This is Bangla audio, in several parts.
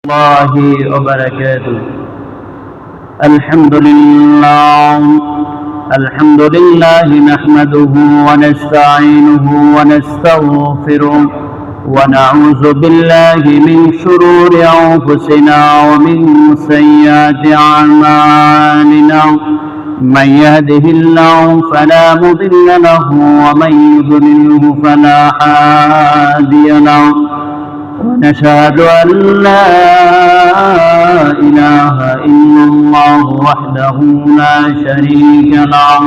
الله وبركاته. الحمد لله نحمده ونستعينه ونستغفره ونعوذ بالله من شرور أنفسنا ومن سيئات أعمالنا. من يهده الله فلا مضل له ومن يضلله فلا هادي له. ونشهد أن لا إله إلا الله وحده لا شريك له.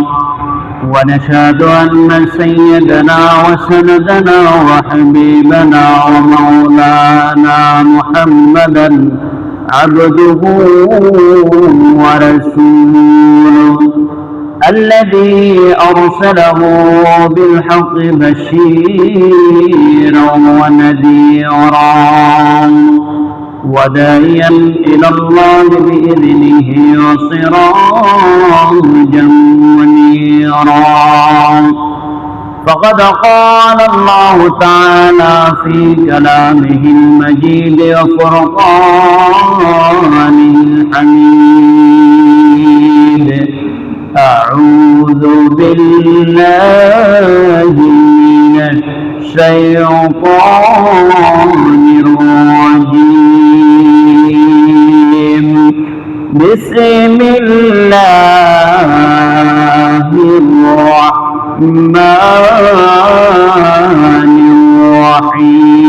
ونشهد أن سيدنا وسندنا وحبيبنا ومولانا محمدا عبده ورسوله الذي أرسله بالحق بشيرا ونذيرا وداعيا إلى الله بإذنه وسراجا منيرا. فقد قال الله تعالى في كلامه المجيد وفرقانه الحميد: أعوذ بالله من الشيطان الرجيم. بسم الله الرحمن الرحيم.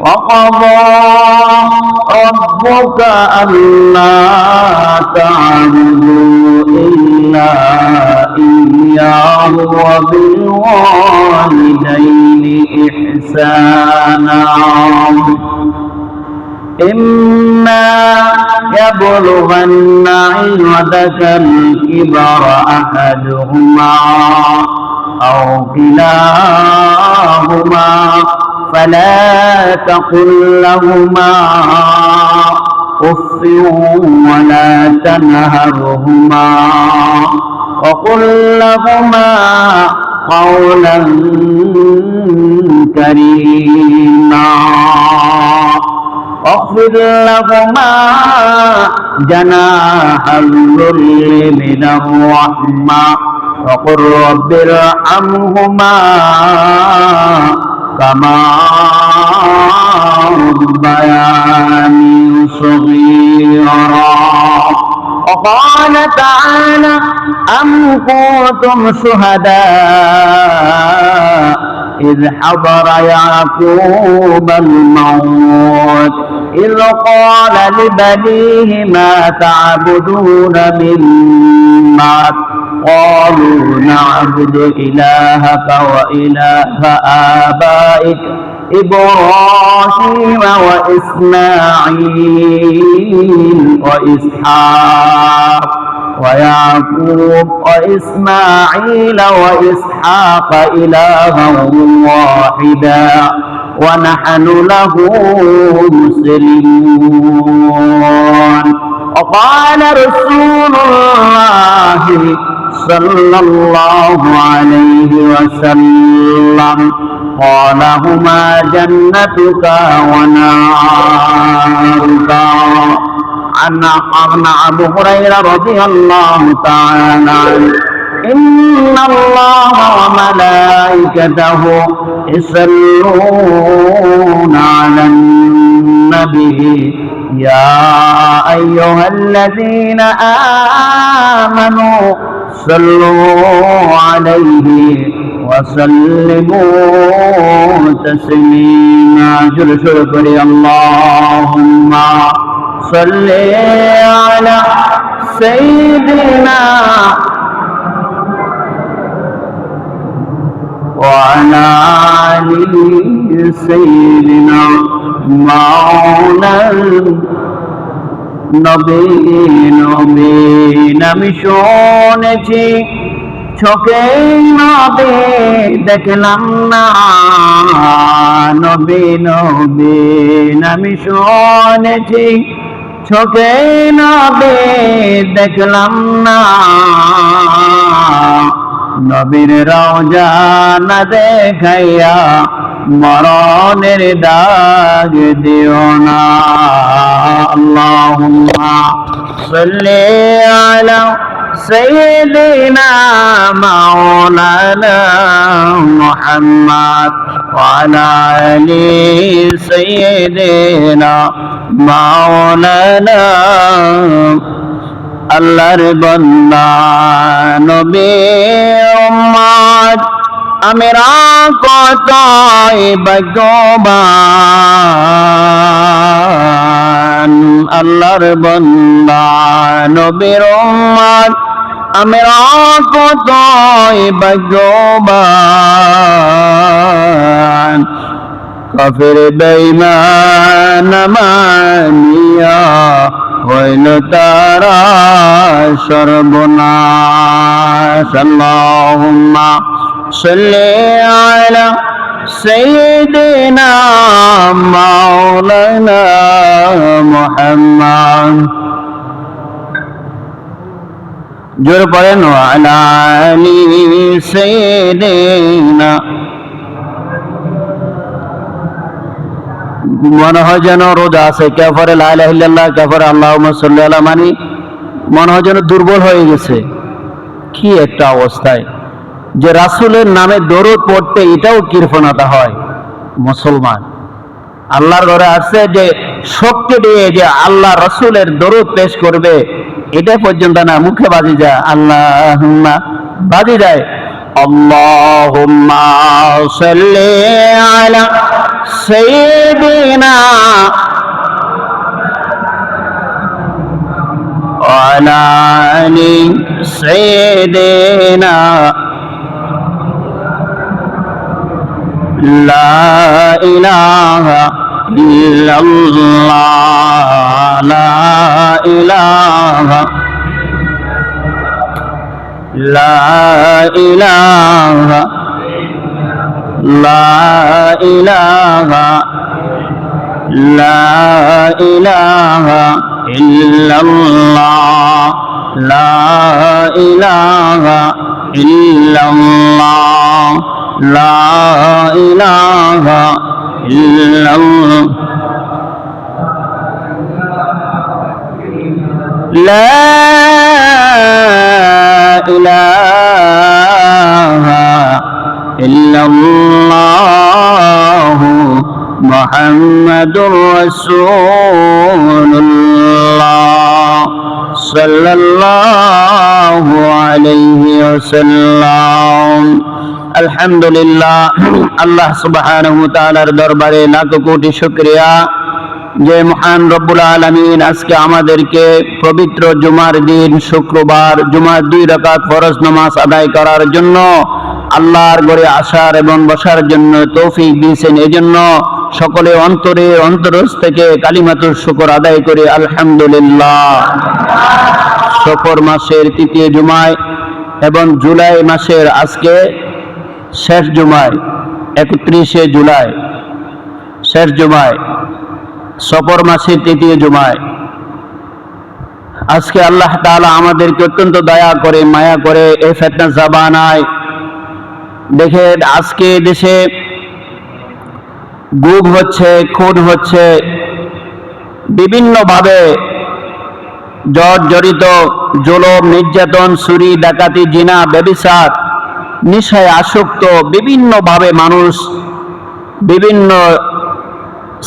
وقضى ربك ألا تعبدوا إلا إياه وبالوالدين إحسانا. إما يبلغن عندك الكبر أحدهما أو كلاهما فلا تقل لهما أف ولا تنهرهما وقل لهما قولا كريما. واخفض لهما جناح الذل من الرحمة وقل رب ارحمهما كما ربياني صغيرا. وقال تعالى: أم كنتم شهداء إذ حضر يعقوب الموت إذ قال لبنيه ما تعبدون من بعد قالوا نعبد إلهك وإله آبائك إبراهيم وإسماعيل وإسحاق ويعقوب وإسماعيل وإسحاق إلها واحدا ونحن له مسلمون. وقال رسول الله صلى الله عليه وسلم: قال هما جنتك ونارك. عن أبي هريرة رضي الله تعالى عنه: إن الله وملائكته يصلون على النبي يا أيها الذين آمنوا صلوا عليه وسلموا تسليما. جل شكري اللهم صل على سيدنا وعلى آل سيدنا مولانا নবীন আমি শুনেছি চোখে নবী দেখলাম না। নবীন আমি শুনেছি চোখে নবী দেখলাম না। নবীর রওজা না দেখাইয়া মরণের দাগ দিও না। আল্লাহুম্মা সাল্লি আলা সাইয়্যিদিনা মাওলানা মুহাম্মদ ওয়া আলা আলি সাইয়্যিদিনা মাওলানা। আল্লাহর বান্দা নবী উম্মত আমরা কতই ভাগ্যবান। আল্লাহর বান্দা নবীর উম্মত আমরা কতই ভাগ্যবান। কাফির বেঈমান মানিয়া হইল তারা সর্বনাশ। আল্লাহুম্মা সাল্লি আলা সাইয়্যিদিনা মাওলানা মুহাম্মদ। জোরে পড়েন ওয়া আলা আলি সাইয়্যিদিনা। মনে হয় যেন রোজা আছে, কাফারে লা ইলাহা ইল্লাল্লাহ, কাফারে আল্লাহুম্মা সাল্লি আলা, মানে মনে হয় যেন দুর্বল হয়ে গেছে। কি একটা অবস্থায় যে রাসূলের নামে দরুদ পড়তে এটাও কৃপণতা হয় মুসলমান। আল্লাহর ঘরে আছে যে শক্তি দিয়ে যে আল্লাহ রাসূলের দরুদ পেশ করবে, এটা পর্যন্ত না, মুখে বাজি যায় আল্লাহুম্মা বাজি যায়। আল্লাহুম্মা সাল্লি আলা সাইয়্যিদিনা ওয়া আলা আলি সাইয়্যিদিনা। লা ইলাহা ইল্লাল্লাহ, লা ইলাহা, লা ইলাহা, লা ইলাহা, লা ইলাহা ইল্লাল্লাহ, লা ইলাহা ইল্লাল্লাহ, লা ইলাহা ইল্লাল্লাহ, লা ইলাহা ইল্লাল্লাহ মুহাম্মাদুর রাসূলুল্লাহ সাল্লাল্লাহু আলাইহি ওয়াসাল্লাম। আলহামদুলিল্লাহ, আল্লাহ সুবহানাহু ওয়া তাআলার দরবারে লাখ কোটি শুকরিয়া যে মহান রব্বুল আলামিন আজকে আমাদেরকে পবিত্র জুমার দিন শুক্রবার জুমার 2 রাকাত ফরজ নামাজ আদায় করার জন্য, আল্লাহর ঘরে আসার এবং বসার জন্য তৌফিক দিয়েছেন। এজন্য সকলে অন্তরস্থ থেকে কালিমাতুর শুকর আদায় করে আলহামদুলিল্লাহ। সফর মাসের 3য় জুমায় এবং জুলাই মাসের আজকে শেষ জুমায়, 31শে জুলাই শেষ জুমায়, সফর মাসের 3য় জুমায় আজকে আল্লাহ তাআলা আমাদেরকে অত্যন্ত দয়া করে মায়া করে এই ফিতনা জামানায় দেখে আজকে দেশে গুম হচ্ছে, খুন হচ্ছে, বিভিন্নভাবে জর্জরিত জুলুম, নির্যাতন, চুরি, ডাকাতি, জিনা, ব্যভিচার, নেশায় আসক্ত বিভিন্নভাবে মানুষ বিভিন্ন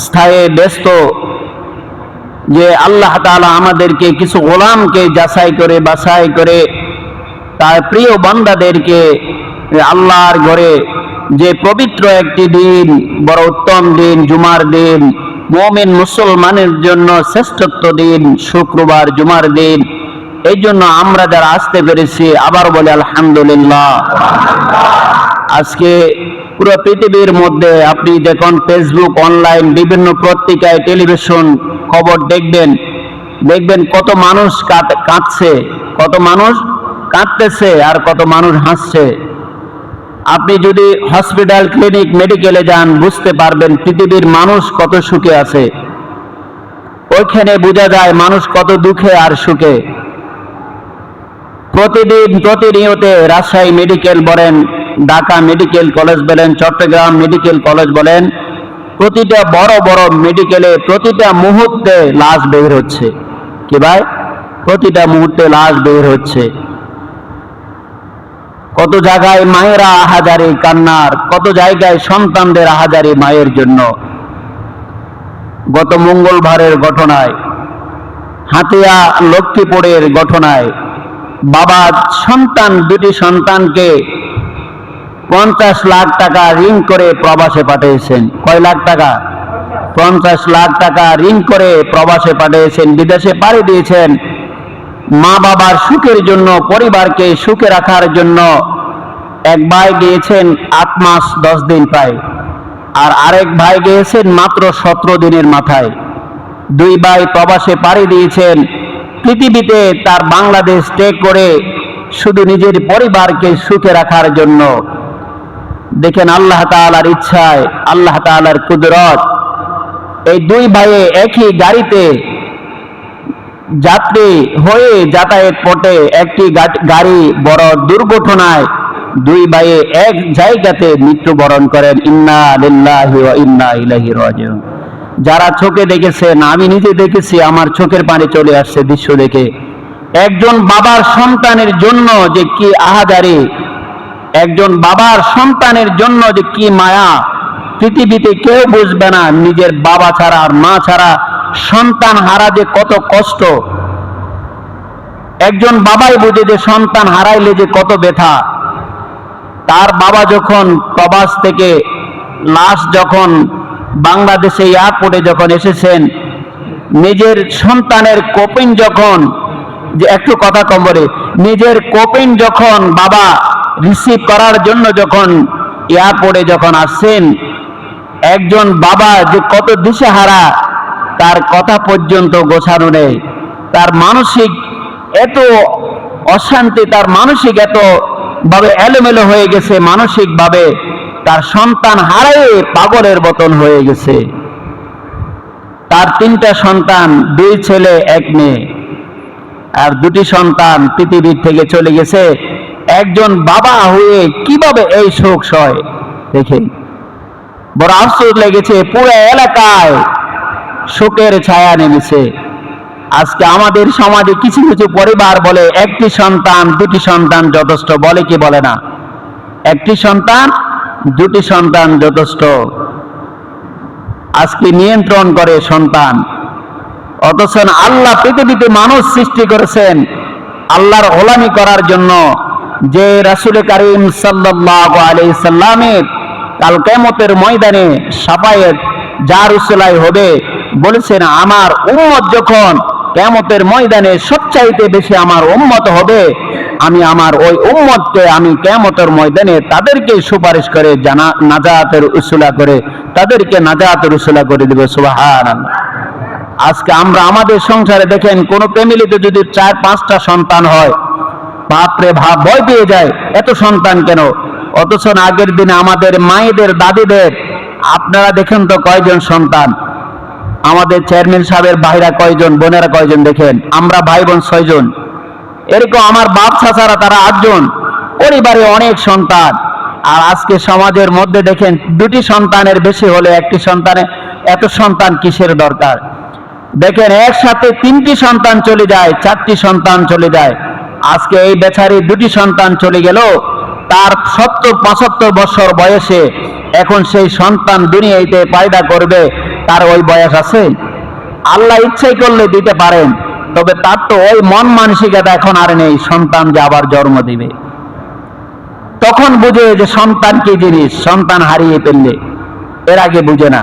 স্থায়ে ব্যস্ত। যে আল্লাহ তাআলা আমাদেরকে কিছু গোলামকে যাচাই করে বাছাই করে তার প্রিয় বান্দাদেরকে আল্লাহর ঘরে যে পবিত্র একটি দিন, বড় উত্তম দিন, জুমার দিন, মুমিন মুসলমানের জন্য শ্রেষ্ঠত্ব দিন শুক্রবার জুমার দিন, এই জন্য আমরা যারা আসতে পেরেছি আবার বলে আলহামদুলিল্লাহ। আজকে পুরো পৃথিবীর মধ্যে আপনি দেখুন, ফেসবুক, অনলাইন, বিভিন্ন পত্রিকায়, টেলিভিশন খবর দেখবেন কত মানুষ কাঁদছে, কত মানুষ কাঁদতেছে আর কত মানুষ হাসছে। আপনি যদি হসপিটাল, ক্লিনিক, মেডিকেলে যান বুঝতে পারবেন পৃথিবীর মানুষ কত সুখে আছে। ওইখানে বোঝা যায় মানুষ কত দুঃখে আর সুখে। প্রতিনিয়তে রাজশাহী মেডিকেল বলেন, ঢাকা মেডিকেল কলেজ বলেন, চট্টগ্রাম মেডিকেল কলেজ বলেন, প্রতিটা বড় বড় মেডিকেলে প্রতিটা মুহূর্তে লাশ বের হচ্ছে। কি ভাই? প্রতিটা মুহূর্তে লাশ বের হচ্ছে। কত জায়গায় মায়েরা আহাজারি কান্নার, কত জায়গায় সন্তানদের আহাজারি মায়ের জন্য। গত মঙ্গলবারের ঘটনায়, হাতিয়া লক্ষ্মীপুরের ঘটনায় বাবা দুটি সন্তানকে 50 লাখ টাকা ঋণ করে প্রবাসে পাঠিয়েছেন। কয় লাখ টাকা? 50 লাখ টাকা ঋণ করে প্রবাসে পাঠিয়েছেন, বিদেশে পাড়ি দিয়েছেন মা বাবার সুখের জন্য, পরিবারকে সুখে রাখার জন্য। এক ভাই গিয়েছেন 8 মাস 10 দিন প্রায়, আর আরেক ভাই গিয়েছেন মাত্র 17 দিনের মাথায়। দুই ভাই প্রবাসে পাড়ি দিয়েছেন পৃথিবীতে তার বাংলাদেশ ত্যাগ করে শুধু নিজের পরিবারকে সুখে রাখার জন্য। দেখেন আল্লাহ তাআলার ইচ্ছায়, আল্লাহ তাআলার কুদরত, এই দুই ভাইয়ে একই গাড়িতে যাত্রী হয়ে যাতায়াত করতে একটি গাড়ি বড় দুর্ঘটনায় দুই ভাইয়ে এক জায়গাতে মৃত্যুবরণ করেন। ইন্না লিল্লাহি ওয়া ইন্না ইলাইহি রাজিউন। যারা চোখে দেখেছেন, আমি নিজে দেখেছি, আমার চোখের পানি চলে আসছে দৃশ্য দেখে। একজন বাবার সন্তানের জন্য যে কি আহাজারি, একজন বাবার সন্তানের জন্য যে কি মায়া, পৃথিবীতে কেউ বুঝবে না। নিজের বাবা ছাড়া আর মা ছাড়া সন্তান হারা যে কত কষ্ট, একজন বাবাই বুঝে যে সন্তান হারাইলে যে কত ব্যথা। তার বাবা যখন প্রবাস থেকে লাশ যখন বাংলাদেশে এয়ারপোর্টে যখন এসেছেন, নিজের সন্তানের কোপিন যখন, যে একটু কথা কম বলে, নিজের কোপিন যখন বাবা রিসিভ করার জন্য যখন এয়ারপোর্টে যখন আসছেন, একজন বাবা যে কত দিশেহারা, তার কথা পর্যন্ত গোছানো নেই। তার মানসিক এত অশান্তি, তার মানসিক এত ভাবে এলোমেলো হয়ে গেছে, মানসিক ভাবে তার সন্তান হারিয়ে পাগলের মতন হয়ে গেছে। তার 3টা সন্তান, 2 ছেলে 1 মেয়ে, আর 2টি সন্তান পৃথিবীর থেকে চলে গেছে। একজন বাবা হয়ে কিভাবে এই শোক সয়, দেখে বড় আফসোস লেগেছে। পুরো এলাকায় শোকের ছায়া নেমেছে। আজকে আমাদের সমাজে কিছু কিছু পরিবার বলে 1টি সন্তান 2টি সন্তান যথেষ্ট, বলে কি বলে না? 1টি সন্তান 2টি সন্তান যথেষ্ট। আজকে নিয়ন্ত্রণ করে সন্তান। অথচ আল্লাহ পৃথিবীতে মানুষ সৃষ্টি করেছেন আল্লাহর গোলামি করার জন্য। যে রাসূল করিম সাল্লাল্লাহু আলাইহি সাল্লামের কাল কিয়ামতের ময়দানে শাফায়েত যার উসিলায় হবে, বলেছেন আমার উম্মত যখন কিয়ামতের ময়দানে সবচাইতে বেশি আমার উম্মত হবে, আমি আমার ওই উম্মতকে আমি কিয়ামতের ময়দানে তাদেরকে সুপারিশ করে নাজাতের উসিলা করে তাদেরকে নাজাতের উসিলা করে দেব। সুবহানাল্লাহ। আজকে আমরা আমাদের সংসারে দেখেন, কোন ফ্যামিলিতে যদি 4-5টা সন্তান হয়, বাপরে ভাব, ভয় পেয়ে যায়, এত সন্তান কেন? অথচ আগের দিনে আমাদের মায়েদের, দাদিদের, আপনারা দেখেন তো কয়জন সন্তান? আমাদের চেয়ারম্যান সাহেবের ভাইরা কয়জন, বোনেরা কয়জন? দেখেন, আমরা ভাই বোন 6 জন। এরকম আমার বাপ চাচারা তারা 8 জন। পরিবারে অনেক সন্তান। আর আজকে সমাজের মধ্যে দেখেন 2টি সন্তানের বেশি হলে 1টি সন্তানে এত সন্তান কিসের দরকার? দেখেন একসাথে 3টি সন্তান চলে যায়, 4টি সন্তান চলে যায়। আজকে এই বেচারি 2টি সন্তান চলে গেল, তার 70-75 বছর বয়সে এখন সেই সন্তান দুনিয়াতে পয়দা করবে, তার ওই বয়স আছে? আল্লাহ ইচ্ছাই করলে দিতে পারেন, তবে তার তো ওই মন মানসিকতা এখন আর নেই সন্তান যে আবার জন্ম দিবে। তখন বুঝে যে সন্তান কি জিনিস, সন্তান হারিয়ে ফেললে। এর আগে বুঝে না।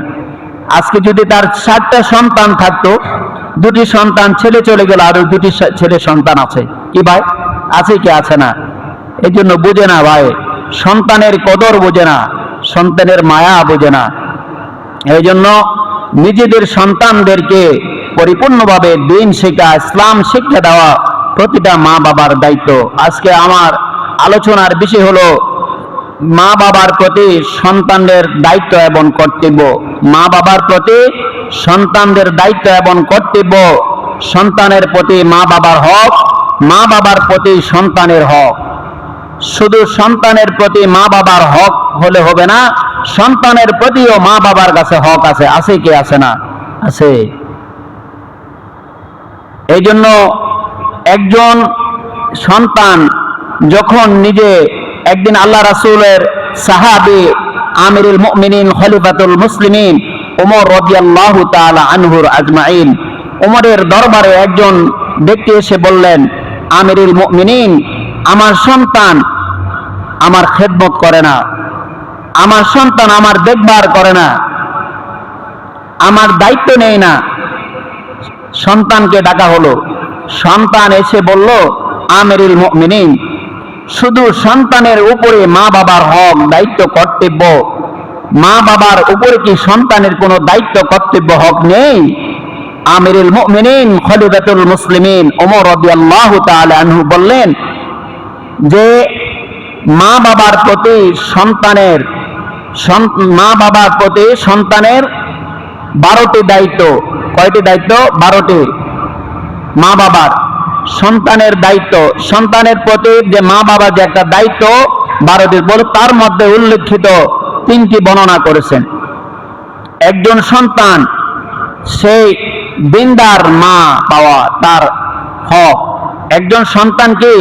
আজকে যদি তার 7টা সন্তান থাকতো, 2টি সন্তান ছেলে চলে গেল, আরো 2টি ছেলে সন্তান আছে। কি ভাই, আছে কি আছে না? এই জন্য বুঝে না ভাই, সন্তানের কদর বোঝে না, সন্তানের মায়া বোঝে না। এই জন্য নিজেদের সন্তানদেরকে পরিপূর্ণভাবে দিন শিক্ষা, ইসলাম শিক্ষা দেওয়া প্রতিটা মা বাবার দায়িত্ব। আজকে আমার আলোচনার বিষয় হলো মা বাবার প্রতি সন্তানদের দায়িত্ব এবং কর্তব্য। মা বাবার প্রতি সন্তানদের দায়িত্ব এবং কর্তব্য। সন্তানের প্রতি মা বাবার হক, মা বাবার প্রতি সন্তানের হক। শুধু সন্তানের প্রতি মা বাবার হক হলে হবে না, সন্তানের প্রতিও মা বাবার কাছে হক আছে। আছে কি আছে না? আছে। এই জন্য একজন সন্তান যখন নিজে একদিন আল্লাহ রাসূলের সাহাবী আমিরুল মুমিনিন খলিফাতুল মুসলিমিন ওমর রাদিয়াল্লাহু তাআলা আনহুর আজমাইন, ওমরের দরবারে একজন ব্যক্তি এসে বললেন, আমিরুল মুমিনিন, আমার সন্তান আমার খেদমত করে না, আমার সন্তান আমার দেখভাল করে না, আমার দায়িত্ব নেয় না। সন্তানকে ডাকা হলো। সন্তান এসে বলল, আমিরুল মুমিনিন, শুধু সন্তানের উপরে মা বাবার হক, দায়িত্ব, কর্তব্য, মা বাবার উপরে কি সন্তানের কোনো দায়িত্ব, কর্তব্য, হক নেই? আমিরুল মুমিনিন খলিফাতুল মুসলিমিন ওমর রাদিয়াল্লাহু তাআলা আনহু বললেন যে মা বাবার প্রতি সন্তানের 12টি দায়িত্ব। কয়টি দায়িত্ব? 12টি। মা বাবার সন্তানের দায়িত্ব, সন্তানের প্রতি যে মা বাবার যে একটা দায়িত্ব 12টি বলে, তার মধ্যে উল্লেখিত 3টি বর্ণনা করেছেন। একজন সন্তান সেই দিনদার মা পাওয়া তার হক। একজন সন্তানকে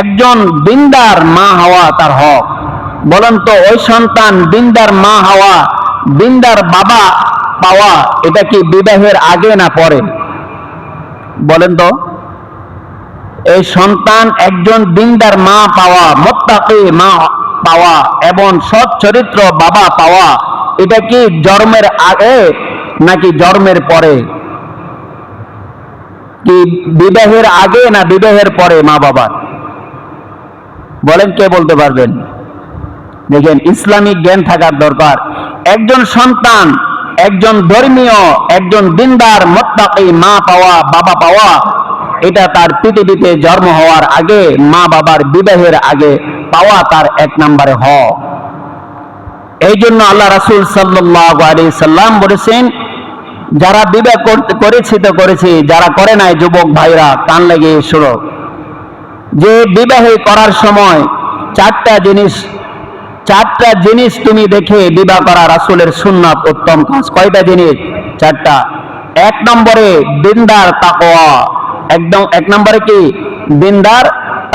একজন দিনদার মা হওয়া তার হক। বলেন তো, ওই সন্তান দিনদার মা হওয়া, দিনদার বাবা পাওয়া, এটা কি বিবাহের আগে না পরে? বলেন তো, এই সন্তান একজন দিনদার মা পাওয়া, মুত্তাকি মা পাওয়া এবং সৎ চরিত্র বাবা পাওয়া, এটা কি জন্মের আগে নাকি জন্মের পরে? কি বিবাহের আগে না বিবাহের পরে মা বাবার? বলেন, কে বলতে পারবেন? দেখেন, ইসলামিক জ্ঞান থাকার দরকার। একজন সন্তান একজন ধর্মীয়, একজন দিনদার মুত্তাকি মা পাওয়া, বাবা পাওয়া, এটা তার পৃথিবীতে জন্ম হওয়ার আগে, মা বাবার বিবাহের আগে পাওয়া তার 1 নম্বরে হক। এই জন্য আল্লাহ রাসূল সাল্লাল্লাহু আলাইহি সাল্লাম বলেছেন, যারা বিবাহ করেছি তো করেছি, যারা করে নাই যুবক ভাইরা কান লাগিয়ে শোনো, যে বিবাহে করার সময় 4টা জিনিস তুমি দেখে বিবাহ করা রাসূলের সুন্নাত, উত্তম কাজ। কয়টা জিনিস? 4টা। 1 নম্বরে দিনদার তাকওয়া। একদম 1 নম্বরে কি? দিনদার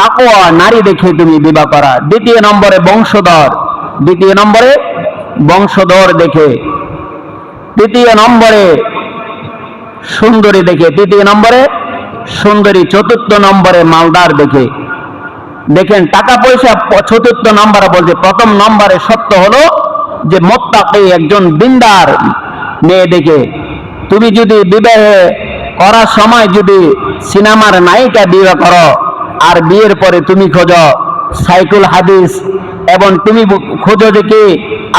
তাকওয়া নারী দেখে তুমি বিবাহ করা। 2 নম্বরে বংশধর। 2 নম্বরে বংশধর দেখে। 3 নম্বরে সুন্দরী দেখে। 3 নম্বরে সুন্দরী। 4 নম্বরে মালদার দেখে। দেখেন, টাকা পয়সা 4 নম্বরে বলছে। 1ম নম্বরে সত্য হলো যে মুত্তাকি একজন দিনদার মেয়ে দেখে। তুমি যদি বিবাহে করার সময় যদি সিনেমার নায়িকা বিবাহ করো, আর বিয়ের পরে তুমি খোঁজো সাইকুল হাদিস, এবং তুমি খোঁজো যে কি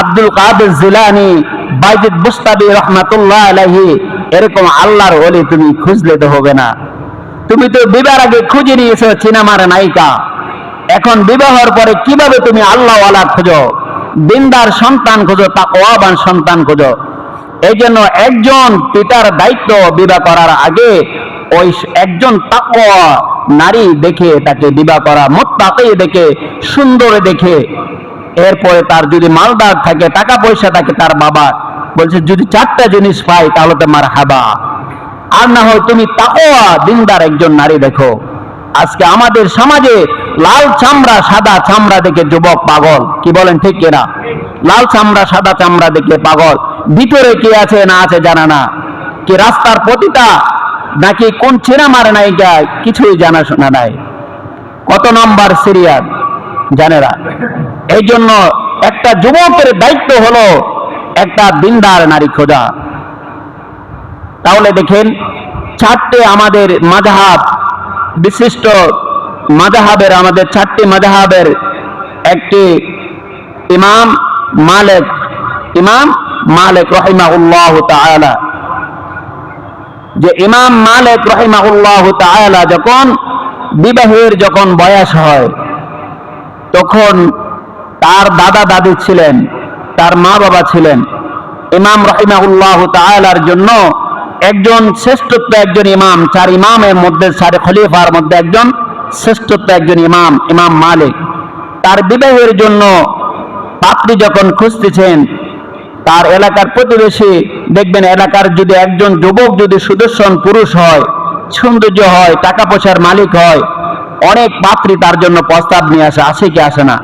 আব্দুল কাদের জিলানী, বাইজিদ বুস্তাবি রহমাতুল্লাহ আলাইহি, এরকম আল্লাহর ওলি তুমি খুঁজলে তো হবে না। তুমি তো বিবাহের আগে খুঁজে নিয়েছো সিনেমার নায়িকা, এখন বিবাহের পরে কিভাবে তুমি আল্লাহওয়ালা খোঁজো, দিনদার সন্তান খোঁজো, তাকওয়াবান সন্তান খোঁজো? এই জন্য একজন পিতার দায়িত্ব বিবাহ করার আগে ওই একজন তাকওয়া নারী দেখে তাকে বিবাহ করা, মুত্তাকি দেখে, সুন্দর দেখে। এরপরে তার যদি মালদার থাকে, টাকা পয়সা থাকে, তার বাবা বলছে যদি 4টা জিনিস পাই তাহলে তো মারহাবা, আর না হয় তুমি তাকওয়া দিনদার একজন নারী দেখো। আজকে আমাদের সমাজে লাল চামড়া সাদা চামড়া দেখে যুবক পাগল। কি বলেন, ঠিক কিনা? লাল চামড়া সাদা চামড়া দেখে পাগল, ভিতরে কি আছে না আছে জানা না, কি রাস্তার পতিতা নাকি কোন সিনেমার নায়িকা, কিছুই জানা শোনা নাই, কত নম্বর সিরিয়াল জানে না। এই জন্য একটা যুবকের দায়িত্ব হলো একটা দিনদার নারী খোঁজা। তাহলে দেখেন, 4টে আমাদের মাযহাব, বিশিষ্ট মাযহাবের, আমাদের 4টি মাযহাবের একটি ইমাম মালিক রাহিমাহুল্লাহু তাআলা, যে ইমাম মালিক রাহিমাহুল্লাহু তাআলা যখন বিবাহের যখন বয়স হয়, তখন তার দাদা দাদি ছিলেন, তার মা বাবা ছিলেন। ইমাম রাহিমাহুল্লাহু তাআলার জন্য একজন শ্রেষ্ঠত্ব একজন ইমাম, 4 ইমামের মধ্যে 4 খলিফার মধ্যে একজন শ্রেষ্ঠত্ব একজন ইমাম, ইমাম মালিক। তার বিবাহের জন্য পাত্রী যখন খুঁজতেছেন, তার এলাকার প্রতিবেশী দেখবেন, এলাকার যদি একজন যুবক যদি সুদর্শন পুরুষ হয়, সৌন্দর্য হয়, টাকা পয়সার মালিক হয়, অনেক পাত্রী তার জন্য প্রস্তাব নিয়ে আসে কি আসে না?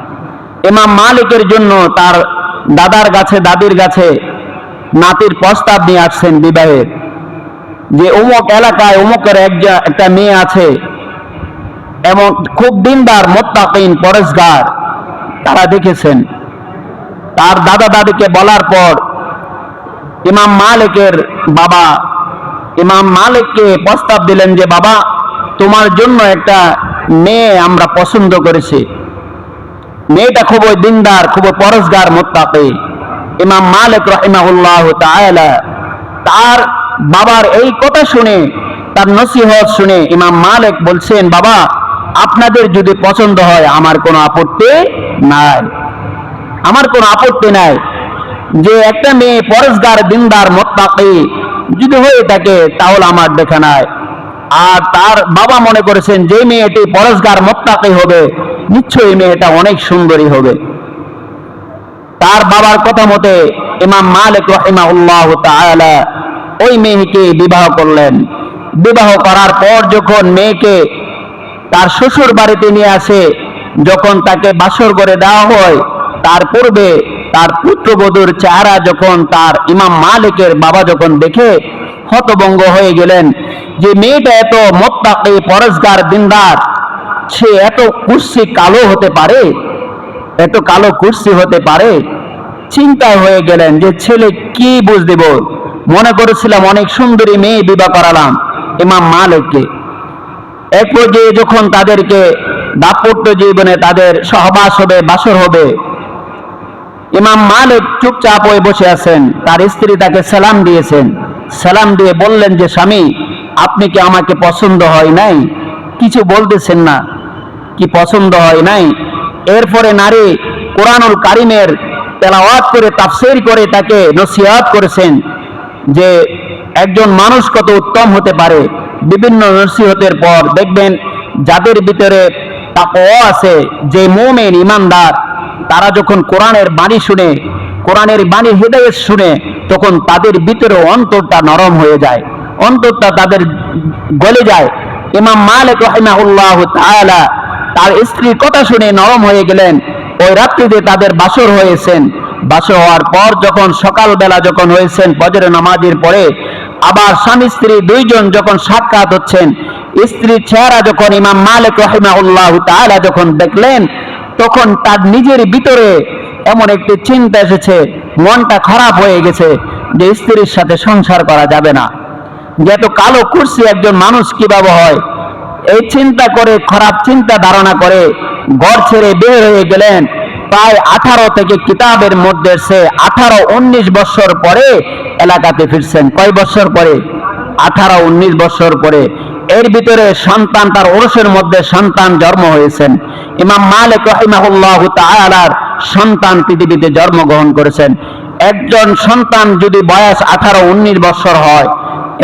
ইমাম মালিকের জন্য তার দাদার কাছে দাদির কাছে নাতির প্রস্তাব নিয়ে আসছেন বিবাহের, যে অমুক এলাকায় অমুকের একটা মেয়ে আছে, এবং খুব দিনদার, মুত্তাকিন, পরেশগার, তারা দেখেছেন। তার দাদা দাদিকে বলার পর ইমাম মালিকের বাবা ইমাম মালিককে প্রস্তাব দিলেন যে, বাবা, তোমার জন্য একটা মেয়ে আমরা পছন্দ করেছি, মেয়েটা খুবই দিনদার, খুবই পরেশগার, মুত্তাকি। ইমাম মালিক রাহিমাহুল্লাহ তাআলা তার বাবার এই কথা শুনে, তার নসিহত শুনে ইমাম মালিক বলছেন, বাবা, আপনাদের যদি পছন্দ হয় আমার কোনো আপত্তি নাই, আমার কোনো আপত্তি নাই। যে একটা মেয়ে পরেশগার, দিনদার, মুত্তাকি যদি হয়ে থাকে তাহলে আমার দেখা নাই। আর তার বাবা মনে করেছেন যে মেয়েটি পরেশগার, মুত্তাকি হবে, নিশ্চয়ই মেয়েটা অনেক সুন্দরী হবে। তার বাবার কথা মতে ইমাম মালিক রাহিমাহুল্লাহ তাআলা ওই মেয়েকে বিবাহ করলেন। বিবাহ করার পর যখন মেয়েকে তার শ্বশুর বাড়িতে নিয়ে আসে, যখন তাকে বাসর করে দেওয়া হয়, তার পূর্বে তার পুত্রবধূর চেহারা যখন তার ইমাম মালিকের বাবা যখন দেখে হতভম্ব হয়ে গেলেন, যে মেয়েটা এত মুত্তাকি, পরেশগার, দিনদার, সে এত কুৎসিত কালো হতে পারে, এত কালো কুৎসিত হতে পারে। চিন্তায় হয়ে গেলেন যে ছেলে কি বুঝ দেব, মনে করেছিলাম অনেক সুন্দরী মেয়ে বিবাহ করালাম ইমাম মালিককে। এক পর্যায়ে যখন তাদেরকে দাম্পত্য জীবনে তাদের সহবাস হবে, বাসর হবে, ইমাম মালিক চুপচাপ হয়ে বসে আছেন। তার স্ত্রী তাকে সালাম দিয়েছেন, সালাম দিয়ে বললেন যে, স্বামী, আপনি কি আমাকে পছন্দ হয় নাই? কিছু বলতেছেন না, কি পছন্দ হয় নাই? এরপরে নারী কোরআনুল কারিমের তেলাওয়াত করে, তাফসীর করে তাকে নসিহত করেছেন যে একজন মানুষ কত উত্তম হতে পারে। বিভিন্ন নসিহতের পর দেখবেন যাদের ভিতরে তাকওয়া আছে, যে মুমিন, ইমানদার, তারা যখন কোরআনের বাণী শুনে, কোরআনের বাণীর হিদায়াত শুনে, তখন তাদের ভিতরে অন্তরটা নরম হয়ে যায়, অন্তরটা তাদের গলে যায়। ইমাম মালিক রাহিমাহুল্লাহ তাআলা তার স্ত্রীর কথা শুনে নরম হয়ে গেলেন। ওই রাত্রিতে তাদের বাসর হয়েছেন। বাসর হওয়ার পর যখন সকালবেলা যখন হয়েছেন, ফজরের নামাজের পরে আবার স্বামী স্ত্রী দুইজন যখন সাক্ষাৎ হচ্ছেন, স্ত্রীর চেহারা যখন ইমাম মালিক রাহিমাহুল্লাহ তাআলা যখন দেখলেন, তখন তার নিজের ভিতরে এমন একটি চিন্তা এসেছে, মনটা খারাপ হয়ে গেছে যে স্ত্রীর সাথে সংসার করা যাবে না। যে এত কালো কুৎসি একজন মানুষ কিভাবে হয়, এই চিন্তা করে, খারাপ চিন্তা ধারণা করে ঘর ছেড়ে বের হয়ে গেলেন। প্রায় 18 থেকে কিতাবের মধ্যে সে 18-19 বছর পরে এলাকাতে ফিরছেন। কয় বছর পরে? 18-19 বছর পরে। এর ভিতরে সন্তান, তার ওরসের মধ্যে সন্তান জন্ম হয়েছেন। ইমাম মালিক রাহিমাহুল্লাহ তাআলার সন্তান পৃথিবীতে জন্মগ্রহণ করেছেন। একজন সন্তান যদি বয়স 18-19 বছর হয়,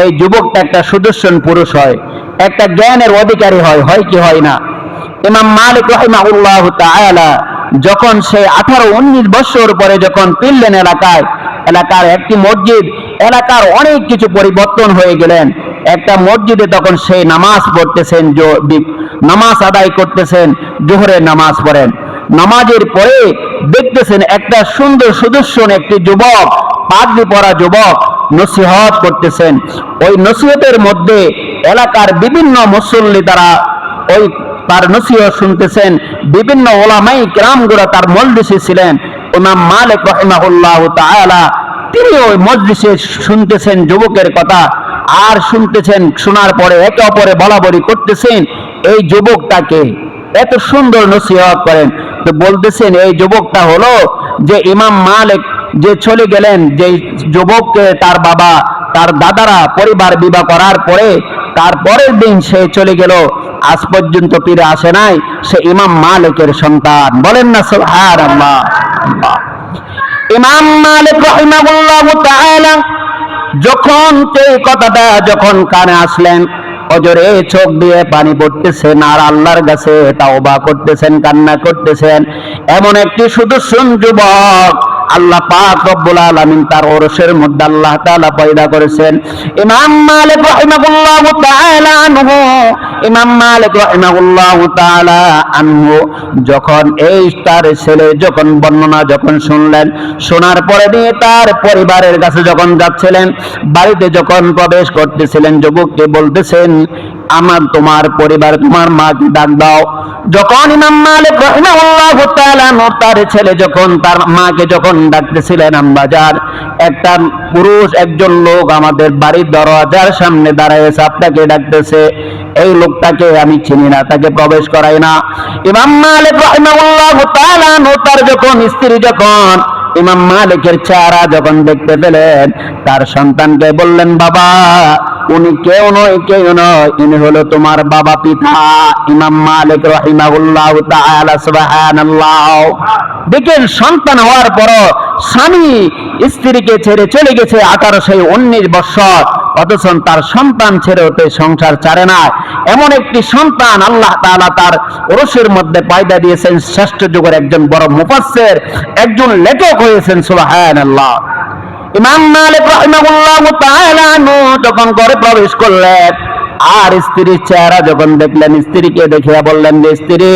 এই যুবকটা একটা সুদর্শন পুরুষ হয়, একটা জ্ঞানের অধিকারী হয়, হয় কি হয় না? ইমাম মালিক রাহিমাহুল্লাহ তাআলা যখন সে 18-19 বছর পরে যখন ফিরলেন এলাকার একটি মসজিদ, এলাকার অনেক কিছু পরিবর্তন হয়ে গেলেন। একটা মসজিদে তখন সে নামাজ পড়তেছেন, নামাজ আদায় করতেছেন, জোহরের নামাজ পড়েন। নামাজের পরে দেখতেছেন একটা সুন্দর সুদর্শন একটি যুবক, পাগড়ি পরা যুবক নসিহত করতেছেন। ওই নসিহতের মধ্যে এলাকার বিভিন্ন মুসল্লি তারা ওই তার নসিহত শুনতেছেন। বিভিন্ন ওলামায়ে কিরামগুলো তার মজলিসে ছিলেন। ইমাম মালিক রাহিমাহুল্লাহ তাআলা তিনি ওই মজলিসে শুনতেছেন যুবকের কথা, আর শুনতেছেন। শোনার পরে একে অপরে বলাবলি করতেছেন, এই যুবকটাকে এত সুন্দর নসিহত করেন। তো বলতেছেন এই যুবকটা হলো যে ইমাম মালিক যে চলে গেলেন, যে যুবককে তার বাবা, তার দাদারা পরিবার বিবাহ করার পরে তার পরের দিন সে চলে গেল, আজ পর্যন্ত ফিরে আসে নাই, সে ইমাম মালিকের সন্তান। বলেন না সুবহানাল্লাহ। ইমাম মালিক রাহিমাহুল্লাহ তাআলা যখন এই কথাটা যখন কানে আসলেন, অজরে চোখ দিয়ে পানি পড়তেছেন আর আল্লাহর কাছে তাওবা করতেছেন, কান্না করতেছেন। এমন একটি সুদর্শন যুবক আল্লাহ পাক রব্বুল আলামিন তার ওরসের মধ্যে আল্লাহ তাআলা পয়দা করেছেন। ইমাম মালিক রাহিমাহুল্লাহু তাআলা আনহু, ইমাম মালিক রাহিমাহুল্লাহু তাআলা আনহু যখন এই তার ছেলে যখন বর্ণনা যখন শুনলেন, শোনার পরে দিয়ে তার পরিবারের কাছে যখন যাচ্ছিলেন, বাড়িতে যখন প্রবেশ করতেছিলেন, যুবককে বলতেছেন, আমার তোমার পরিবার তোমার মাকে ডাক দাও। যখন ইমাম মালিক রাহিমাহুল্লাহু তাআলা তার ছেলে যখন তার মাকে যখন ডাকতেছিলেন, আম্বাজান একটা পুরুষ একজন লোক আমাদের বাড়ির দরজার সামনে দাঁড়ায়ছে, আপনাকে ডাকতেছে, এই লোকটাকে আমি চিনি না, তাকে প্রবেশ করাই না। ইমাম মালিক রাহিমাহুল্লাহু তাআলা তার যখন স্ত্রী যখন ইমাম মালিকের চেহারা যখন দেখতে পেলেন, তার সন্তানকে বললেন, বাবা উনি কেউ নয়, কেউ নয়, ইনি হলো তোমার বাবা পিতা ইমাম মালিক রাহিমাহুল্লাহু তাআলা। সুবহানাল্লাহ। দেখেন, সন্তান হওয়ার পর স্বামী স্ত্রীকে ছেড়ে চলে গেছে 18-19 বছর, অথচ তার সন্তান ছেড়ে হতে সংসার ছাড়ে না। এমন একটি সন্তান আল্লাহ তাআলা তার ওরসের মধ্যে পয়দা দিয়েছেন। শ্রেষ্ঠ যুগের একজন বড় মুফাসসির, একজন লেখক হয়েছেন। সুবহানাল্লাহ। ইমাম মালিক রাহিমাহুল্লাহু তাআলা যখন ঘরে প্রবেশ করলেন আর স্ত্রীর চেহারা যখন দেখলেন, স্ত্রীকে দেখিয়া বললেন যে, স্ত্রী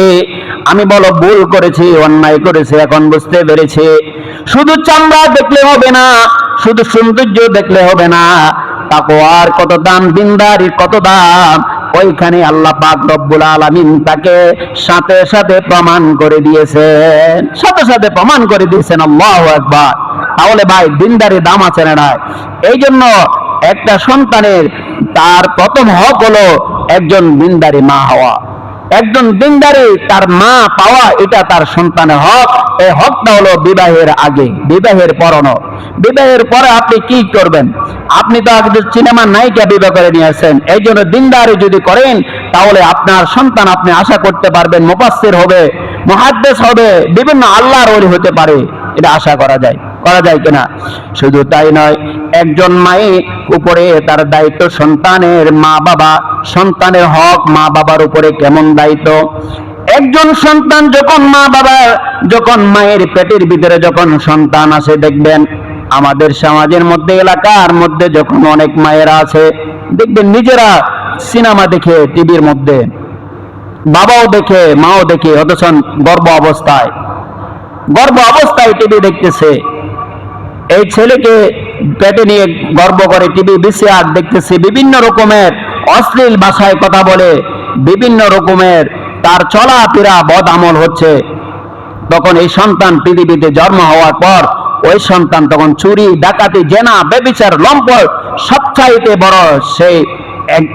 আমি বলো ভুল করেছি, অন্যায় করেছি, এখন বুঝতে পেরেছি। শুধু চামড়া দেখলে হবে না, শুধু সৌন্দর্য দেখলে হবে না, তাকওয়ার কত দাম, দিনদারির কত দাম, ওইখানে আল্লাহ পাক রব্বুল আলামিন তাকে সাথে সাথে প্রমাণ করে দিয়েছেন, সাথে সাথে প্রমাণ করে দিয়েছেন। আল্লাহু আকবার। তাহলে ভাই, দিনদারি দাম আছে না নাই? এই জন্য একটা সন্তানের তার প্রথম হক হলো একজন দিনদারি মা হওয়া, একজন দিনদারি তার মা পাওয়া, এটা তার সন্তানের হক। এই হকটা হলো বিবাহের আগে, বিবাহের পর নয়। বিবাহের পরে আপনি কি করবেন? আপনি তো আগে সিনেমার নায়িকা বিবাহ করে নিয়ে আসেন। এই জন্য দিনদারি যদি করেন, তাহলে আপনার সন্তান আপনি আশা করতে পারবেন মুফাসসির হবে, মুহাদ্দিস হবে, বিভিন্ন আল্লাহর ওলি হতে পারে। এটা আশা করা যায়, করা যায় কিনা? শুধু তাই নয়, একজন মায়ের উপরে তার দায়িত্ব সন্তানের মা বাবা, সন্তানের হক মা বাবার উপরে কেমন দায়িত্ব। একজন সন্তান যখন মা বাবা, যখন মায়ের পেটের ভিতরে যখন সন্তান আসে, দেখবেন আমাদের সমাজের মধ্যে, এলাকার মধ্যে যখন অনেক মায়েরা আছে, দেখবেন নিজেরা সিনেমা দেখে টিভির মধ্যে, বাবাও দেখে মাও দেখে, অথচ গর্ভ অবস্থায় টিভি দেখতেছে। এই ছেলেকে পেটে নিয়ে গর্ব করে টিভি ভিসিআর দেখতেছে, বিভিন্ন রকমের অশ্লীল ভাষায় কথা বলে, বিভিন্ন রকমের তার চলাফেরা বদ আমল হচ্ছে। তখন এই সন্তান পৃথিবীতে জন্ম হওয়ার পর ওই সন্তান তখন চুরি, ডাকাতি, জেনা, ব্যভিচার, লম্পট সবচাইতে বড় সেই এক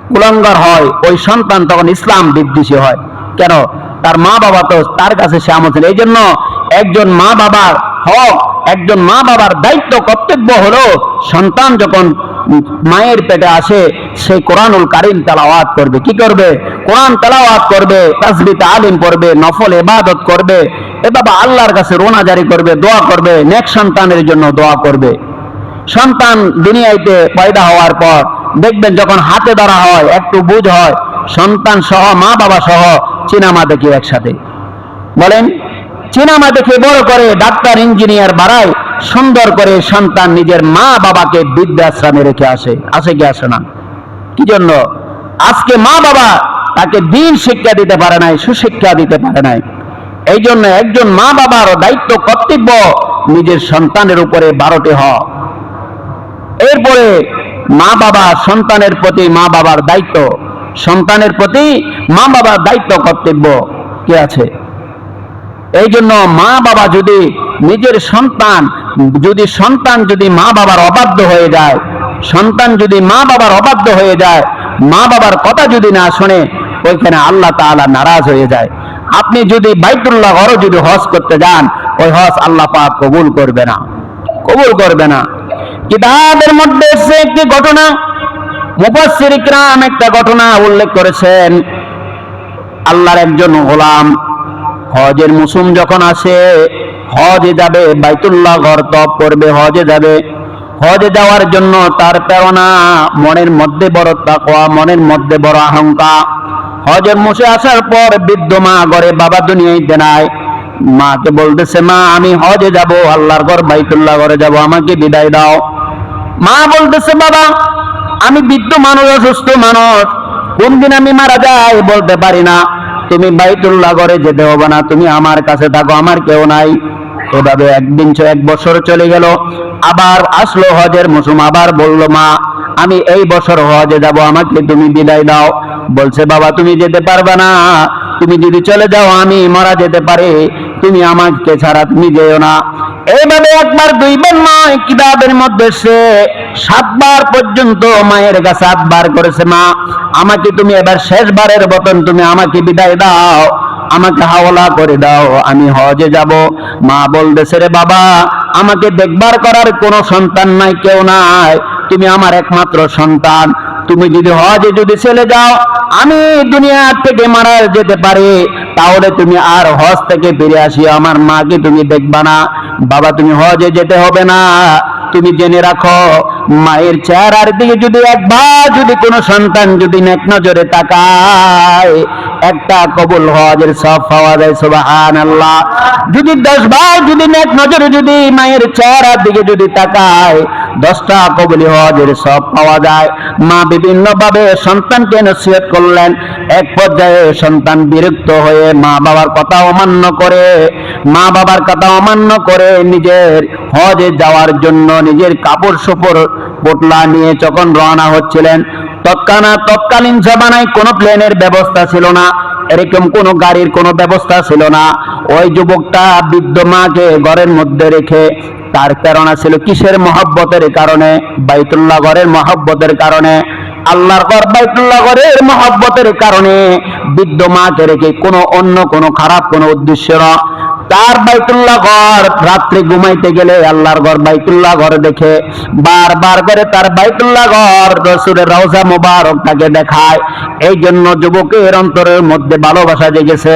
কুলাঙ্গার হয়। ওই সন্তান তখন ইসলাম বিদ্বেষী হয়। কেন? তার মা বাবা তো তার কাছে সে আমল ছিল। এই জন্য একজন মা বাবার হক, একজন মা বাবার দায়িত্ব, কর্তব্য হলো সন্তান যখন মায়ের পেটে আসে, সে কোরআনুল কারীম তেলাওয়াত করবে। কি করবে? কোরআন তেলাওয়াত করবে, তাসবিহ তালিম করবে, নফল ইবাদত করবে, বাবা আল্লাহর কাছে রোনা জারি করবে, দোয়া করবে, নেক সন্তানের জন্য দোয়া করবে। সন্তান দুনিয়াতে পয়দা হওয়ার পর দেখবেন যখন হাতে ধরা হয়, একটু বুঝ হয়, সন্তান সহ মা বাবা সহ সিনেমা দেখে একসাথে, বলেন সিনেমা দেখে বড় করে, ডাক্তার ইঞ্জিনিয়ার বাড়ায়, সুন্দর করে সন্তান নিজের মা বাবাকে বৃদ্ধাশ্রমে রেখে আসে। আসে কি আসে না? কি জন্য? আজকে মা বাবা তাকে দিন শিক্ষা দিতে পারে নাই, সুশিক্ষা দিতে পারে নাই। এই জন্য একজন মা বাবার দায়িত্ব, কর্তব্য নিজের সন্তানের উপরে 12টি হক। এরপরে মা বাবা, সন্তানের প্রতি মা বাবার দায়িত্ব, সন্তানের প্রতি মা বাবার দায়িত্ব, কর্তব্য কি আছে? এই জন্য মা বাবা যদি নিজের সন্তান যদি মা বাবার অবাধ্য হয়ে যায়, সন্তান যদি মা বাবার অবাধ্য হয়ে যায়, মা বাবার কথা যদি না শোনে, ওইখানে আল্লাহ তাআলা নারাজ হয়ে যায়। আপনি যদি বাইতুল্লাহ ঘরে যদি হজ করতে যান, ওই হজ আল্লাহ পাক কবুল করবে না, কবুল করবে না। কিতাবের মধ্যে এসে একটি ঘটনা, মুফাসসির ইকরাম একটা ঘটনা উল্লেখ করেছেন। আল্লাহর একজন গোলাম হজের মৌসুম যখন আসে, হজে যাবে, বাইতুল্লাহ ঘর তওয়াফ করবে, হজে যাবে। হজে যাওয়ার জন্য তার প্রেরণা, মনের মধ্যে বড় তাকওয়া, মনের মধ্যে বড় অহংকার। হজের মুছে আসার পর বৃদ্ধ মা ঘরে, বাবা দুনিয়াতে নাই। মাকে বলতেছে, মা আমি হজে যাব, আল্লাহর ঘর বাইতুল্লাহ ঘরে যাব, আমাকে বিদায় দাও। মা বলতেছে, বাবা আমি বৃদ্ধ মানুষ, অসুস্থ মানুষ, কোন দিন আমি মারা যাই বলতে পারি না, তুমি বাইতুল্লাহ ঘরে যেতে হবে না, তুমি আমার কাছে থাকো, আমার কেউ নাই। এভাবে একদিন 1 বছর চলে গেল। আবার আসলো হজের মৌসুম, আবার বলল, মা আমি এই বছর হজে যাব, আমাকে তুমি বিদায় দাও। বলছে, বাবা তুমি যেতে পারবে না, তুমি যদি চলে যাও আমি মারা যেতে পারি, তুমি আমাকে ছাড়া তুমি যেও না। এইভাবে একবার দুইবার নয়, কিতাবের মধ্যে সে 7 বার পর্যন্ত মায়ের কাছে 8 বার করেছে, মা আমাকে তুমি এবার শেষবারের মতন তুমি আমাকে বিদায় দাও, আমাকে হাওলা করে দাও, আমি হজে যাব। মা বলতেছে, রে বাবা আমাকে দেখবার করার কোনো সন্তান নাই, কেউ নাই, তুমি আমার একমাত্র সন্তান, তুমি যদি হজে যদি চলে যাও, আমি দুনিয়া থেকে মারা যেতে পারি, তাহলে তুমি আর হজ থেকে ফিরে আসিও, আমার মাকে তুমি দেখবা না। বাবা তুমি হজে যেতে হবে না, তুমি জেনে রাখো মায়ের চেহারার দিকে যদি একবার যদি কোনো সন্তান যদি নেক নজরে তাকায়, একটা কবুল হজের সব পাওয়া যায়, সুবহানাল্লাহ। যদি 10 বার যদি নেক নজরে যদি মায়ের চেহারার দিকে যদি তাকায়, 10টা কবুল হজের সব পাওয়া যায়। মা বিভিন্ন ভাবে সন্তানকে নসিহত করলেন। এক পর্যায়ে সন্তান বিরক্ত হয়ে মা বাবার কথা অমান্য করে, নিজের হজে যাওয়ার জন্য নিজের কাপড় চোপড় পোটলা নিয়ে যখন রওনা হচ্ছিলেন, তৎকালীন জমানায় কোনো প্লেনের ব্যবস্থা ছিল না, এরকম কোনো গাড়ির কোনো ব্যবস্থা ছিল না। ওই যুবকটা বৃদ্ধ মাকে ঘরের মধ্যে রেখে, তার প্রেরণা ছিল কিসের? মহব্বতের কারণে, বাইতুল্লাহ ঘরের মহব্বতের কারণে, আল্লাহর ঘর বাইতুল্লাহ ঘরের মহব্বতের কারণে বৃদ্ধ মাকে রেখে অন্য কোনো খারাপ কোনো উদ্দেশ্য না। তার বাইতুল্লাহ ঘর রাত্রে ঘুমাইতে গেলে আল্লাহর ঘর বাইতুল্লাহ ঘর দেখে, বারবার করে তার বাইতুল্লাহ ঘর রাসূলের রওজা মুবারক তাকে দেখায়। এই জন্য যুবকের অন্তরের মধ্যে ভালোবাসা জেগেছে।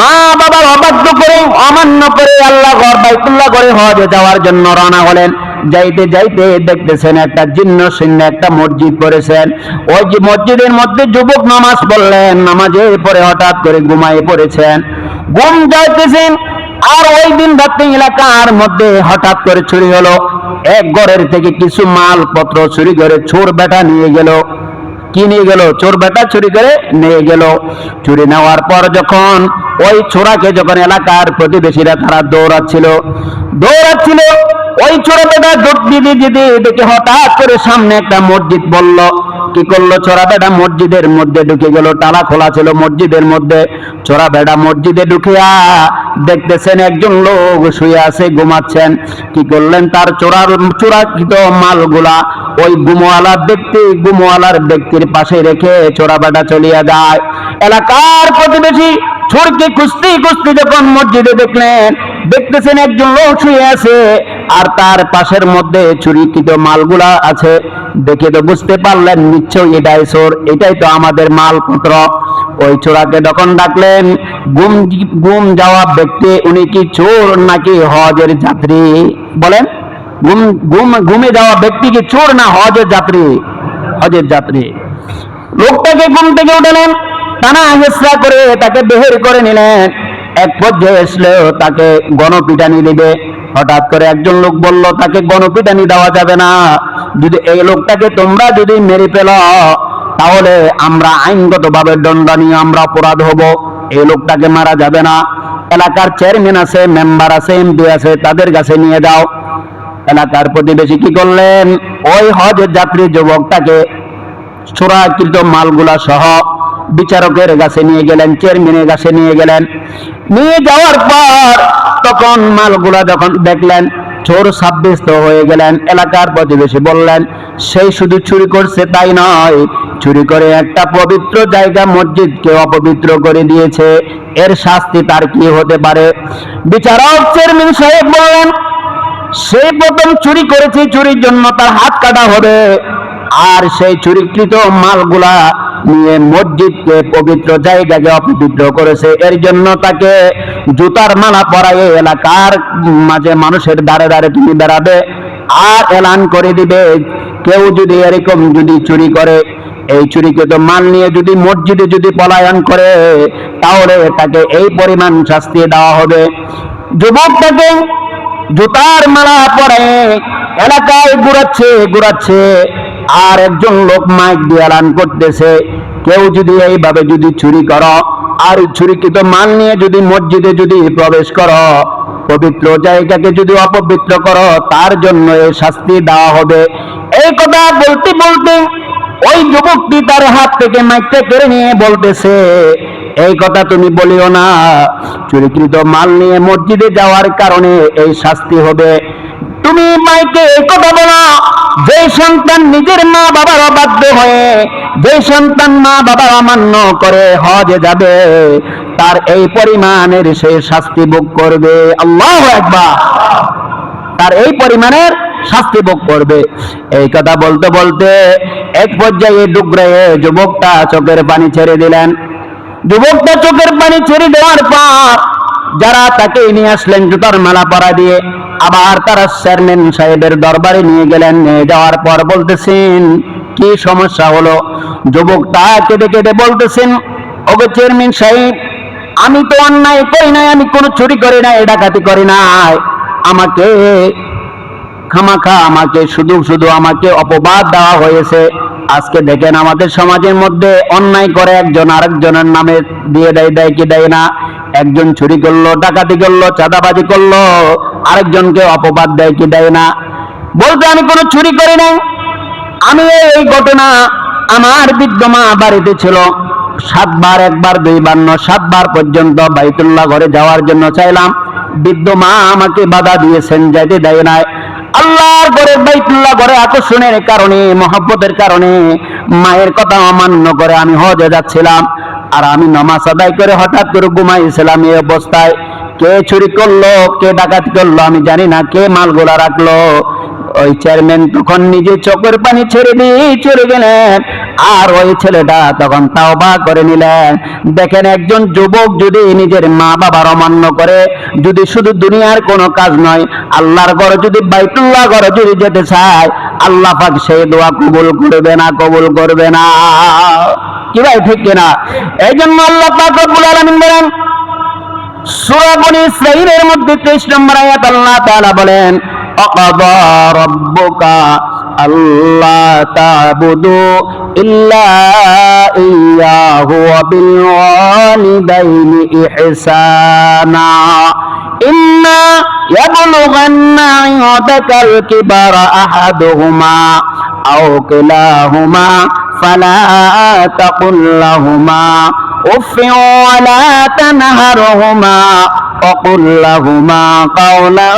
মা বাবার অবাধ্য করে অমান্য করে আল্লাহ ঘর বাইতুল্লাহ ঘরে হজে যাওয়ার জন্য রওনা হলেন। যাইতে যাইতে দেখতেছেন একটা জীর্ণ শীর্ণ একটা মসজিদ করেছেন। ওই যে মসজিদের মধ্যে যুবক নামাজ পড়লেন, নামাজের পরে হঠাৎ করে ঘুমায় পড়েছেন, ঘুম যাইতেছেন। আর ওই দিন রাতে এলাকার মধ্যে হঠাৎ করে চুরি হলো। এক ঘরের থেকে কিছু মালপত্র চুরি করে চোর বেটা নিয়ে গেল। কি নিয়ে গেল? চোর বেটা চুরি করে নিয়ে গেল। চুরি নেওয়ার পর যখন ওই চোরাকে যখন এলাকার প্রতিবেশীরা তারা দৌড়াচ্ছিল, ওই চোরা বেটা দৌড় দিতে দেখে হঠাৎ করে সামনে একটা মসজিদ বলল। কি করলো? চোরা বেটা মসজিদের মধ্যে ঢুকে গেল, তালা খোলা ছিল মসজিদের মধ্যে। চোরা বেটা মসজিদে ঢুকিয়া দেখতেছেন একজন লোক শুয়ে আছে, ঘুমাচ্ছেন। কি করলেন? তার চোরাকৃত মালগুলা ওই গুমওয়ালার ব্যক্তির পাশে রেখে চোরা বেটা চলিয়া যায়। এলাকার প্রতিবেশী চোরকে খুঁজতে খুঁজতে যখন মসজিদে দেখতেছেন একজন লোক শুয়ে আছে, আর তার পাশের মধ্যে চুরিকৃত মালগুলা আছে। দেখে তো বুঝতে পারলেন নিশ্চয়ই এটাই চোর, এটাই তো আমাদের মালপত্র। ওই চোরাকে যখন ডাকলেন, গুম যাওয়া ব্যক্তি উনি কি চোর নাকি হজের যাত্রী? বলেন, ঘুমে যাওয়া ব্যক্তি কি চোর না হজের যাত্রী? হজের যাত্রী। লোকটাকে ঘুম থেকে উঠালেন, টানা হেসরা করে তাকে বের করে নিলেন। এক পর্যায়ে এসলেও তাকে গণপিটানি দিবে। হঠাৎ করে একজন লোক বলল, তাকে গণপিটানি দেওয়া যাবে না, যদি এই লোকটাকে তোমরা যদি মেরে ফেল তাহলে আমরা আইনগতভাবে দণ্ডনীয়, আমরা অপরাধ হব, এই লোকটাকে মারা যাবে না। এলাকার চেয়ারম্যান আছে, মেম্বার আছে, এমপি আছে, তাদের কাছে নিয়ে যাও। এলাকার প্রতিবেশী কি করলেন? ওই হজের যাত্রী যুবকটাকে চোরাকৃত মালগুলা সহ বিচারকের কাছে নিয়ে গেলেন, চেয়ারম্যানের কাছে নিয়ে গেলেন। নিয়ে যাওয়ার পর তখন মালগুলা যখন দেখলেন, চোর সাব্যস্ত হয়ে গেলেন। এলাকার প্রতিবেশী বললেন, সেই শুধু চুরি করছে তাই নয়, চুরি করে একটা পবিত্র জায়গা মসজিদকে অপবিত্র করে দিয়েছে, এর শাস্তি তার কি হতে পারে? বিচারক চেয়ারম্যান সাহেব বললেন, সে প্রথম চুরি করেছে, চুরির জন্য তার হাত কাটা হবে। আর সেই চুরিকৃত মালগুলা নিয়ে মসজিদকে পবিত্র জায়গাকে অপবিত্র করেছে, এর জন্য তাকে জুতার মালা পরায়ে এলাকার মাঝে মানুষের দ্বারে দ্বারে তুমি বেড়াবে, আর এলান করে দিবে, কেউ যদি এরকম যদি চুরি করে, এই চুরিকৃত মাল নিয়ে যদি মসজিদে যদি পলায়ন করে, তাহলে তাকে এই পরিমাণ শাস্তি দেওয়া হবে। যুবকটাকে জুতার মালা পরে এলাকায় ঘুরাচ্ছে, আর একজন লোক মাইক দিয়ে এলান করতেছে, কেউ যদি এইভাবে যদি চুরি করো আর চুরিকৃত মাল নিয়ে যদি মসজিদে যদি প্রবেশ করো, পবিত্র জায়গাকে যদি অপবিত্র করো, তার জন্য এই শাস্তি দেওয়া হবে। এই কথা বলতে বলতে ওই যুবকটি তার হাত থেকে মাইকটা কেড়ে নিয়ে বলতেছে, এই কথা তুমি বলিও না, চুরিকৃত মাল নিয়ে মসজিদে যাওয়ার কারণে এই শাস্তি হবে। তুমি মাইকে এই কথা বলো, যে সন্তান নিজের মা বাবার অবাধ্য হয়ে, যে সন্তান মা বাবার অমান্য করে হজে যাবে, তার এই পরিমাণের সে শাস্তি ভোগ করবে। আল্লাহু আকবার, তার এই পরিমাণের শাস্তি ভোগ করবে। এই কথা বলতে বলতে এক পর্যায়ে ডুগরে যুবকটা চোখের পানি ছেড়ে দিলেন। যুবকটা চোখের পানি ছেড়ে দেওয়ার পর যারা তাকে নিয়ে আসলেন জুতার মালা পরা দিয়ে, আবার তারা চেয়ারম্যান সাহেবের দরবারে নিয়ে গেলেন। নিয়ে যাওয়ার পর বলতেছেন, কি সমস্যা হলো? যুবকটা কেঁদে কেঁদে বলতেছেন, ওগো চেয়ারম্যান সাহেব, আমি তো অন্যায় করি নাই, আমি কোনো চুরি করি নাই, ডাকাতি করি নাই, আমাকে খামাখা আমাকে শুধু শুধু আমাকে অপবাদ দেওয়া হয়েছে। আজকে দেখেন আমাদের সমাজের মধ্যে অন্যায় করে একজন আরেকজনের নামে দিয়ে দেয় কি দেয় না? একজন চুরি করলো, ডাকাতি করলো, চাঁদাবাজি করলো, আরেকজনকে অপবাদ দেয় কি দেয় না? বলতে আমি কোনো চুরি করি নাই, আমি এই ঘটনা আমার বৃদ্ধ মা বাড়িতে ছিল, 7 বার, 1 বার 2 বার নয়, 7 বার পর্যন্ত বাইতুল্লাহ ঘরে যাওয়ার জন্য চাইলাম, বৃদ্ধ মা আমাকে বাধা দিয়েছেন, যাইতে দেয় নাই। আল্লাহর ঘরে বাইতুল্লাহ ঘরে আকর্ষণের কারণে, মহব্বতের কারণে মায়ের কথা অমান্য করে আমি হজে যাচ্ছিলাম, আর আমি নামাজ আদায় করে হঠাৎ করে ঘুমাইছিলাম। এই অবস্থায় কে চুরি করলো, কে ডাকাতি করলো আমি জানি না, কে মালগুলা রাখলো। ওই চেয়ারম্যান তখন নিজে চোখের পানি ছেড়ে দিয়ে চলে গেলেন, আর ওই ছেলেটা তখন তাওবা করে নিলেন। দেখেন, একজন যুবক যদি নিজের মা বাবার অমান্য করে, যদি শুধু দুনিয়ার কোনো কাজ নয়, আল্লাহর ঘরে যদি বাইতুল্লাহ ঘরে যদি যেতে চায়, আল্লাহ পাক সেই দোয়া কবুল করবে না, কবুল করবে না। কি ভাই, ঠিক কিনা? এই জন্য আল্লাহ পাক রব্বুল আলামিন বলেন সূরা বনী ইসরাঈলের মধ্যে 23 নম্বর আয়াত আল্লাহ তাআলা বলেন, অকাদা রাব্বুকা আল্লা তা'বুদু ইল্লা ইয়্যাহু ওয়া বিল ওয়ালিদাইনি ইহসানা ইম্মা ইয়াবলুগান্না ইনদাকাল কিবারা আহাদুহুমা আও কিলাহুমা ফালা তাকুল লাহুমা উফিন ওয়া লা তানহারহুমা وقل لهما قولا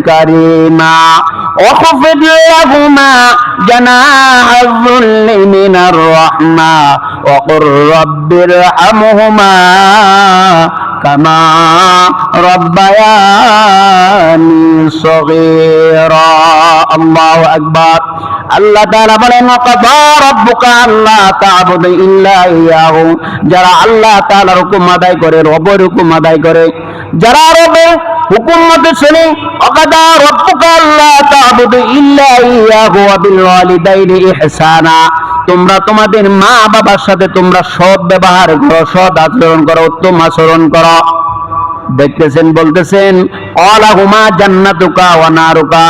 كريما واخفض لهما جناح الذل من الرحمة وقل رب ارحمهما كما ربياني صغيرا الله أكبر আল্লাহ তাআলা বলেন, ওয়াকাদা রাব্বুকা আল্লা তা'বুদু ইল্লা ইয়াহু, যারা আল্লাহ তাআলার হুকুম আদায় করে, রবের হুকুম আদায় করে, যারা রবের হুকুম মতে চলে, ওয়াকাদা রাব্বুকা আল্লা তা'বুদু ইল্লা ইয়াহু ওয়া বিল ওয়ালিদাইনি ইহসানা, তোমরা তোমাদের মা বাবার সাথে তোমরা সৎ ব্যবহার করো, সৎ আচরণ করো, উত্তম আচরণ করো। দেখতেছেন, বলতেছেন আলাহুমা জান্নাতুকা ওয়া নারুকা।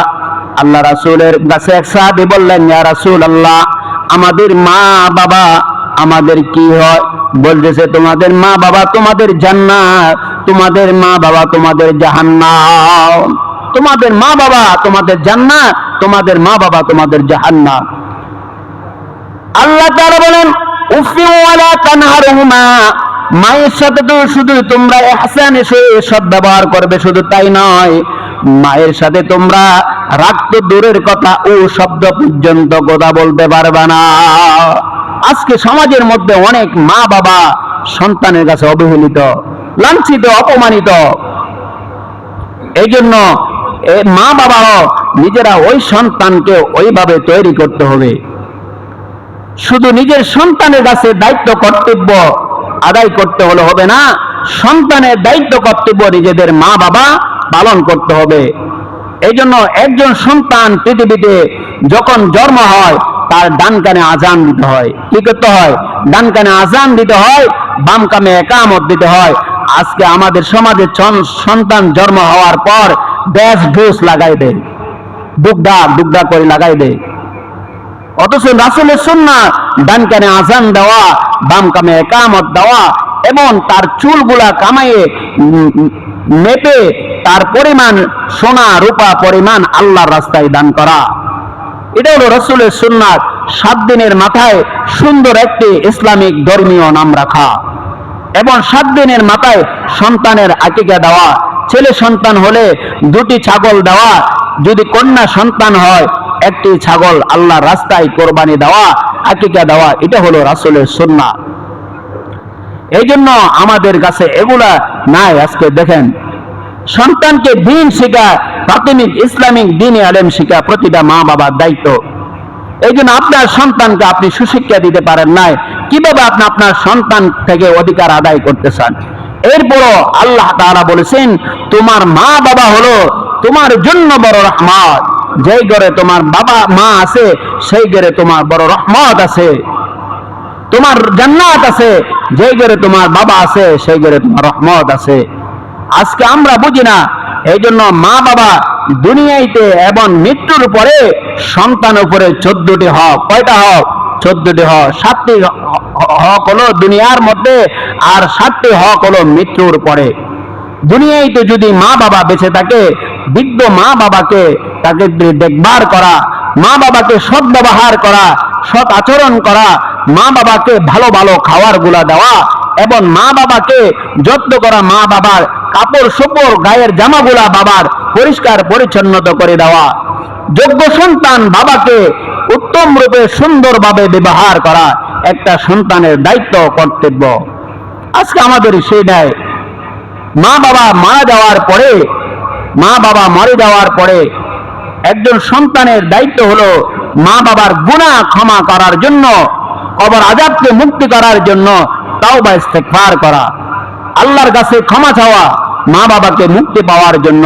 আল্লাহ রাসূলের কাছে এক সাহাবী বললেন, ইয়া রাসূলুল্লাহ, আমাদের মা বাবা আমাদের কি হয়? বলতেছে, তোমাদের মা বাবা তোমাদের জান্নাত, তোমাদের মা বাবা তোমাদের জাহান্নাম। তোমাদের মা বাবা তোমাদের জান্নাত, তোমাদের মা বাবা তোমাদের জাহান্নাম। আল্লাহ তাআলা বলেন, উফি ওয়া লা তানহারহুমা, মায়ের সাথে তো শুধু তোমরা ইহসানে সৎ ব্যবহার করবে, শুধু তাই নয়, মায়ের সাথে তোমরা রাগ তো দূরের কথা, ও শব্দ পর্যন্ত কথা বলতে পারবে না। আজকে সমাজের মধ্যে অনেক মা বাবা সন্তানের কাছে অবহেলিত, লাঞ্ছিত, অপমানিত। এই জন্য মা বাবাও নিজেরা ওই সন্তানকে ওইভাবে তৈরি করতে হবে। শুধু নিজের সন্তানের কাছে দায়িত্ব কর্তব্য আদায় করতে হলে হবে না, সন্তানের দায়িত্ব কর্তব্য নিজেদের মা বাবা পালন করতে হবে। এই জন্য একজন সন্তান পৃথিবীতে যখন জন্ম হয় তার ডান কানে আজান দিতে হয়। কি করতে হয়? ডান কানে আজান দিতে হয়, বাম কানে একামত দিতে হয়। আজকে আমাদের সমাজে সন্তান জন্ম হওয়ার পর ড্যাশ ডুস লাগাই দেয়, দুগদা দুগদা করে লাগাই দেয়। অথচ রাসূলের সুন্নাহ ডান কানে আজান দেওয়া, বাম কানে একামত দেওয়া এবং তার চুলগুলা কামাইয়ে মেপে তার পরিমাণ সোনা রূপা পরিমাণ আল্লাহর রাস্তায় দান করা। এটা হলো রাসূলের সুন্নাহ। 7 দিনের মাথায় সুন্দর একটি ইসলামিক ধর্মীয় নাম রাখা এবং 7 দিনের মাথায় সন্তানের আকিকা দেওয়া। ছেলে সন্তান হলে 2টি ছাগল দেওয়া, যদি কন্যা সন্তান হয় 1টি ছাগল আল্লাহর রাস্তায় কোরবানি দেওয়া, আকিকা দেওয়া। এটা হলো রাসূলের সুন্নাহ। এই জন্য আমাদের কাছে এগুলা নাই। আজকে দেখেন, সন্তানকে দিন শিক্ষা, প্রাথমিক ইসলামিক দ্বীনি আলেম শিক্ষা প্রতিটা মা বাবার দায়িত্ব। এই জন্য আপনার সন্তানকে আপনি সুশিক্ষা দিতে পারেন নাই, কিভাবে আপনি আপনার সন্তান থেকে অধিকার আদায় করতে চান? এরপরও আল্লাহ তাআলা বলেছেন, তোমার মা বাবা হলো তোমার জন্য বড় রহমত। যেই ঘরে তোমার বাবা মা আছে সেই ঘরে তোমার বড় রহমত আছে, তোমার জান্নাত আছে। যেই ঘরে তোমার বাবা আছে সেই ঘরে তোমার রহমত আছে। আজকে আমরা বুঝি না। এই জন্য মা বাবা দুনিয়াইতে এবং মৃত্যুর পরে সন্তান উপরে 14টি হক। কয়টা হক? 14টি হক। 7টি হক হলো দুনিয়ার মধ্যে, আর 7টি হক হলো মৃত্যুর পরে। দুনিয়াইতে যদি মা বাবা বেঁচে থাকে, বৃদ্ধ মা বাবাকে তাকে দেখভাল করা, মা বাবাকে সৎ ব্যবহার করা, সৎ আচরণ করা, মা বাবাকে ভালো ভালো খাবার গুলা দেওয়া এবং মা বাবাকে যত্ন করা, মা বাবার কাপড় চোপড় গায়ের জামাগুলা বাবার পরিষ্কার পরিচ্ছন্নতা করে দেওয়া, যোগ্য সন্তান বাবাকে উত্তম রূপে সুন্দরভাবে ব্যবহার করা একটা সন্তানের দায়িত্ব, কর্তব্য। আজকে আমাদের সেটাই। মা বাবা মারা যাওয়ার পরে, মা বাবা মরে যাওয়ার পরে একজন সন্তানের দায়িত্ব হলো মা বাবার গুনাহ ক্ষমা করার জন্য, কবর আযাবকে মুক্তি করার জন্য তাওবা ইস্তেগফার করা, আল্লাহর কাছে ক্ষমা চাওয়া, মা বাবাকে মুক্তি পাওয়ার জন্য,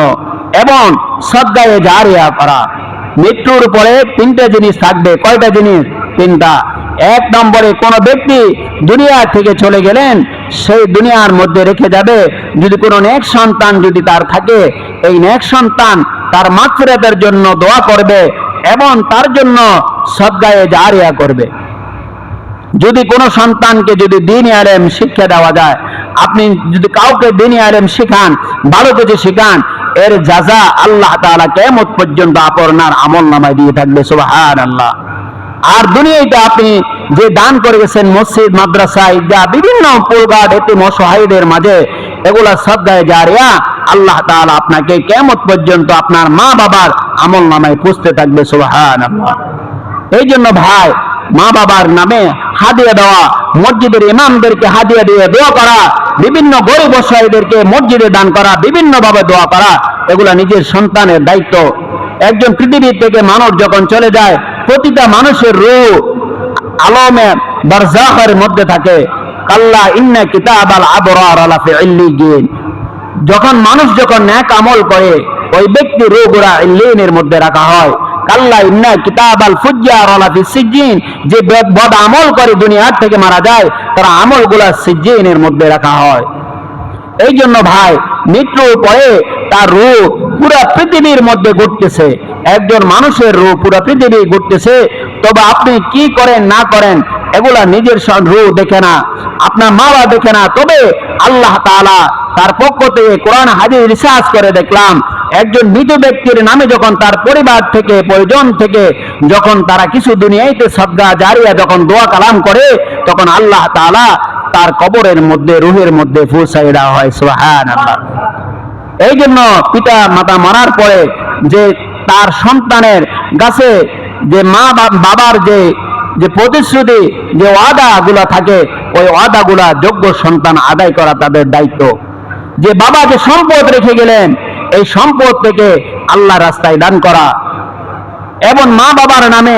এবং সদকায়ে জারিয়া করা। মৃত্যুর পরে 3টে জিনিস থাকবে। কয়টা জিনিস? 3টা। 1 নম্বরে কোন ব্যক্তি দুনিয়া থেকে চলে গেলেন, সেই দুনিয়ার মধ্যে রেখে যাবে যদি কোনো নেক সন্তান যদি তার থাকে, এই নেক সন্তান তার মাগফিরাতের জন্য দোয়া করবে এবং তার জন্য সদকায়ে জারিয়া করবে। যদি কোনো সন্তানকে যদি দ্বীনি আলেম শিক্ষা দেওয়া যায়, আপনি যদি কাউকে দ্বীনি আলেম শিখান, ভালো কিছু শিখান, এর জাযা আল্লাহ তাআলা কিয়ামত পর্যন্ত আপনার আমলনামায় দিয়ে থাকবে। সুবহানাল্লাহ। আর দুনিয়াতে আপনি যে দান করে গেছেন মসজিদ, মাদ্রাসা, ঈদগাহ, বিভিন্ন প্রকার এতিম অসহায়দের মাঝে, এগুলা সদকায়ে জারিয়া আল্লাহ তাআলা আপনাকে কিয়ামত পর্যন্ত আপনার মা বাবার আমলনামায় পুষতে থাকবে। সুবহানাল্লাহ। এই জন্য ভাই, মা বাবার নামে হাদিয়া দেওয়া, মসজিদের ইমামদেরকে হাদিয়া দিয়ে দোয়া করা, বিভিন্ন গরিব অসহায়দেরকে মসজিদে দান করা, বিভিন্ন ভাবে দোয়া করা, এগুলা নিজের সন্তানের দায়িত্ব। একজন পৃথিবী থেকে মানুষ যখন চলে যায়, প্রতিটা মানুষের রূহ আলমে বারজাখের মধ্যে থাকে। কাল্লা ইন্না কিতাবাল আবরার লাফি ইল্লিয়িন। যখন মানুষ যখন নেক আমল করে, ওই ব্যক্তি রূহগুলা ইল্লিয়িনের মধ্যে রাখা হয়। কাল্লা ইন্না কিতাবাল ফুজ্জার লাফি সিজ্জিন। যে বদ আমল করে দুনিয়ার থেকে মারা যায়, তার আমলগুলা সিজ্জিনের মধ্যে রাখা হয়। এই জন্য ভাই, মৃত্যুর পরে তার রূহ পুরো পৃথিবীর মধ্যে ঘুরতেছে। একজন মানুষের রূহ পুরো পৃথিবী ঘুরতেছে। তবে আপনি কি করেন না করেন, এগুলা নিজের রূহ দেখে না, আপনার মা বাবা দেখে না। তবে আল্লাহ তাআলা তার পক্ষ থেকে কোরআন হাদিস রিসার্চ করে দেখলাম, একজন মৃত ব্যক্তির নামে যখন তার পরিবার থেকে, পরিজন থেকে যখন তারা কিছু দুনিয়াতে সদকা জারিয়া যখন দোয়া কালাম করে, তখন আল্লাহ তাআলা তার কবরের মধ্যে, রুহের মধ্যে পৌঁছায় দেওয়া হয়। সুবহানাল্লাহ। এই জন্য পিতা মাতা মারার পরে যে তার সন্তানের কাছে যে মা বাবার যে প্রতিশ্রুতি, যে ওয়াদা গুলা থাকে, ওই ওয়াদা গুলা যোগ্য সন্তান আদায় করা তাদের দায়িত্ব। যে বাবা যে সম্পদ রেখে গেলেন, এই সম্পদ থেকে আল্লাহ রাস্তায় দান করা, এবং মা বাবার নামে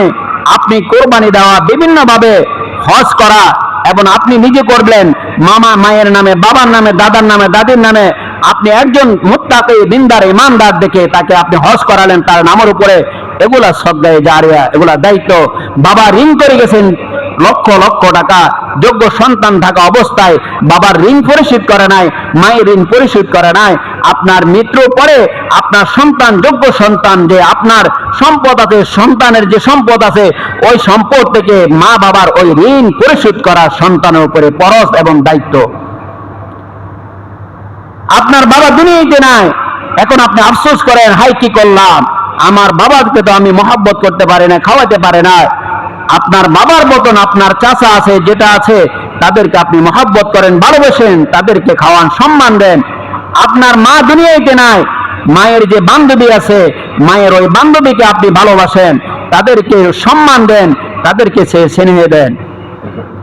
আপনি কোরবানি দেওয়া, বিভিন্ন ভাবে হজ করা, এবং আপনি নিজে করবেন, মামা মায়ের নামে, বাবার নামে, দাদার নামে, দাদির নামে আপনি একজন মুত্তাকি দিনদার ইমানদার দেখে তাকে আপনি হজ করালেন তার নামের উপরে, এগুলা সদকায়ে জারিয়া, এগুলা দায়িত্ব। বাবা ঋণ করে গেছেন লক্ষ লক্ষ টাকা, যোগ্য সন্তান থাকা অবস্থায় বাবার ঋণ পরিশোধ করে নাই, মায়ের ঋণ পরিশোধ করে নাই, আপনার মৃত্যুর পরে আপনার সন্তান, যোগ্য সন্তান, যে আপনার সম্পদ আছে, সন্তানের যে সম্পদ আছে, ওই সম্পদ থেকে মা বাবার ওই ঋণ পরিশোধ করা সন্তানের উপরে ফরজ এবং দায়িত্ব। আপনার বাবা দুনিয়াতে নাই, এখন আপনি আফসোস করেন, হাই কি করলাম, আমার বাবাকে তো আমি মহব্বত করতে পারি না, খাওয়াতে পারে না। আপনার বাবার মতন আপনার চাচা আছে, যেটা আছে, তাদেরকে আপনি মহব্বত করেন, ভালোবাসেন, তাদেরকে খাওয়ান, সম্মান দেন। আপনার মা দুনিয়াতে নাই, মায়ের যে বান্ধবী আছে, মায়ের ওই বান্ধবীকে আপনি ভালোবাসেন, তাদেরকে সম্মান দেন, তাদেরকে স্নেহ দেন।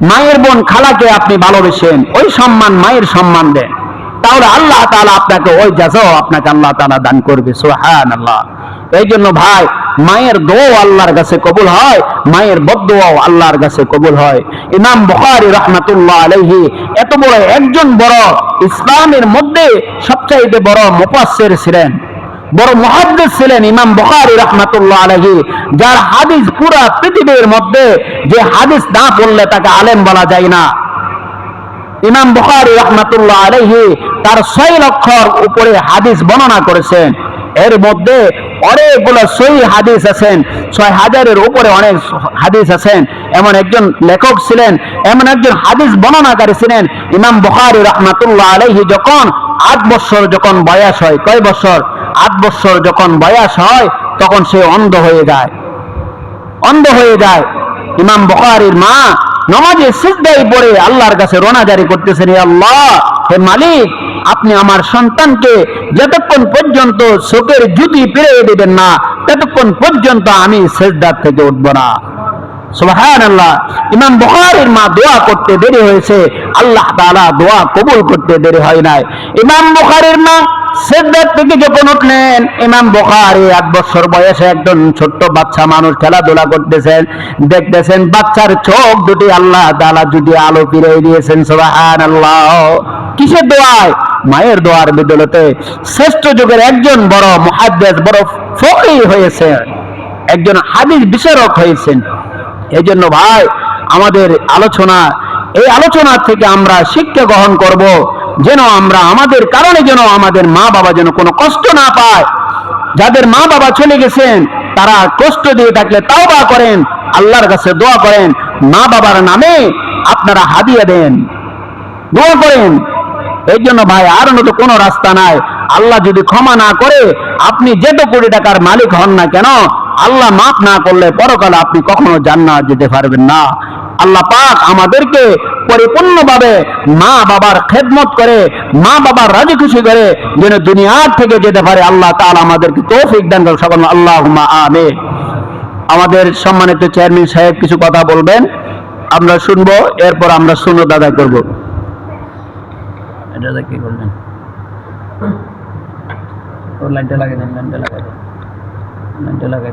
মায়ের বোন খালাকে আপনি ভালোবাসেন, ওই সম্মান, মায়ের সম্মান দেন, তাহলে আল্লাহ তাআলা আপনাকে ওই জাযাও আপনাকে আল্লাহ তাআলা দান করবে। সুবহানাল্লাহ। এই জন্য ভাই, মায়ের দোয়া আল্লাহর কাছে কবুল হয়, মায়ের বদদোয়াও আল্লাহর কাছে কবুল হয়। ইমাম বুখারী রাহমাতুল্লাহ আলাইহি এত বড় একজন বড় ইসলামের মধ্যে সবচাইতে বড় মুফাসসির ছিলেন, বড় মুহাদ্দিস ছিলেন ইমাম বুখারী রাহমাতুল্লাহ আলাইহি, যার হাদিস পুরা পৃথিবীর মধ্যে যে হাদিস না পড়লে তাকে আলেম বলা যায় না। ইমাম বুখারী রাহমাতুল্লাহ আলাইহি তার 6 লক্ষর উপরে হাদিস বর্ণনা করেছেন, এর মধ্যে অনেকগুলো সহিহ হাদিস আছেন, 6000-এর উপরে অনেক হাদিস আছেন। এমন একজন লেখক ছিলেন, এমন একজন হাদিস বর্ণনাকারী ছিলেন ইমাম বুখারী রাহমাতুল্লাহ আলাইহি। যখন 8 বছর যখন বয়স হয়, কয় বছর? 8 বছর যখন বয়স হয়, তখন সে অন্ধ হয়ে যায়, অন্ধ হয়ে যায়। ইমাম বুখারীর মা নামাজে সিজদায় পড়ে আল্লাহর কাছে রোনা জারি করতেছেন, হে আল্লাহ, হে মালিক, আপনি আমার সন্তানকে যতক্ষণ পর্যন্ত চোখের জ্যোতি ফিরিয়ে দিবেন না, ততক্ষণ পর্যন্ত আমি সিজদা থেকে উঠব না। সুবহানাল্লাহ। ইমাম বুখারীর মা দোয়া করতে দেরি হয়েছে, আল্লাহ তাআলা দোয়া কবুল করতে দেরি হয় নাই। ইমাম বুখারীর মা সিজদা থেকে যখন উঠলেন, ইমাম বুখারী 8 বছর বয়সে একজন ছোট্ট বাচ্চা মানুষ খেলাধুলা করতেছেন, দেখতেছেন বাচ্চার চোখ দুটি আল্লাহ তাআলা যদি আলো ফিরিয়ে দিয়েছেন। সুবহানাল্লাহ। কিসের দোয়ায়? মায়ের দোয়ার বদৌলতে শ্রেষ্ঠ যুগের একজন বড় মুহাদ্দিস, বড় ফকিহ হয়েছে, একজন হাদিস বিশারদ হয়েছেন। এই জন্য ভাই, আমাদের আলোচনা, এই আলোচনা থেকে আমরা শিক্ষা গ্রহণ করব, যেন আমরা আমাদের কারণে যেন আমাদের মা বাবা যেন কোনো কষ্ট না পায়। যাদের মা বাবা চলে গেছেন, তারা কষ্ট দিয়ে থাকলে তাওবা করেন, আল্লাহর কাছে দোয়া করেন, মা বাবার নামে আপনারা হাদিয়া দেন, দোয়া করেন। এই জন্য ভাই, আর তো কোনো রাস্তা নাই। আল্লাহ যদি ক্ষমা না করে, আপনি যত কোটি টাকার মালিক হন না কেন, আল্লাহ মাফ না করলে পরকালে আপনি কখনো জান্নাত যেতে পারবেন না। আল্লাহ পাক আমাদেরকে পরিপূর্ণভাবে মা বাবার খেদমত করে, মা বাবার রাজি খুশি করে যেন দুনিয়ার থেকে যেতে পারে, আল্লাহ তাআলা আমাদেরকে তৌফিক দান করেন। সকল আল্লাহুম্মা আমিন। আমাদের সম্মানিত চেয়ারম্যান সাহেব কিছু কথা বলবেন, আমরা শুনবো, এরপর আমরা সুন্নাত আদায় করব। এটা কি করলেন? লাইনটা লাগাই দেন, লাইনটা লাগাই দেন, লাইনটা লাগাই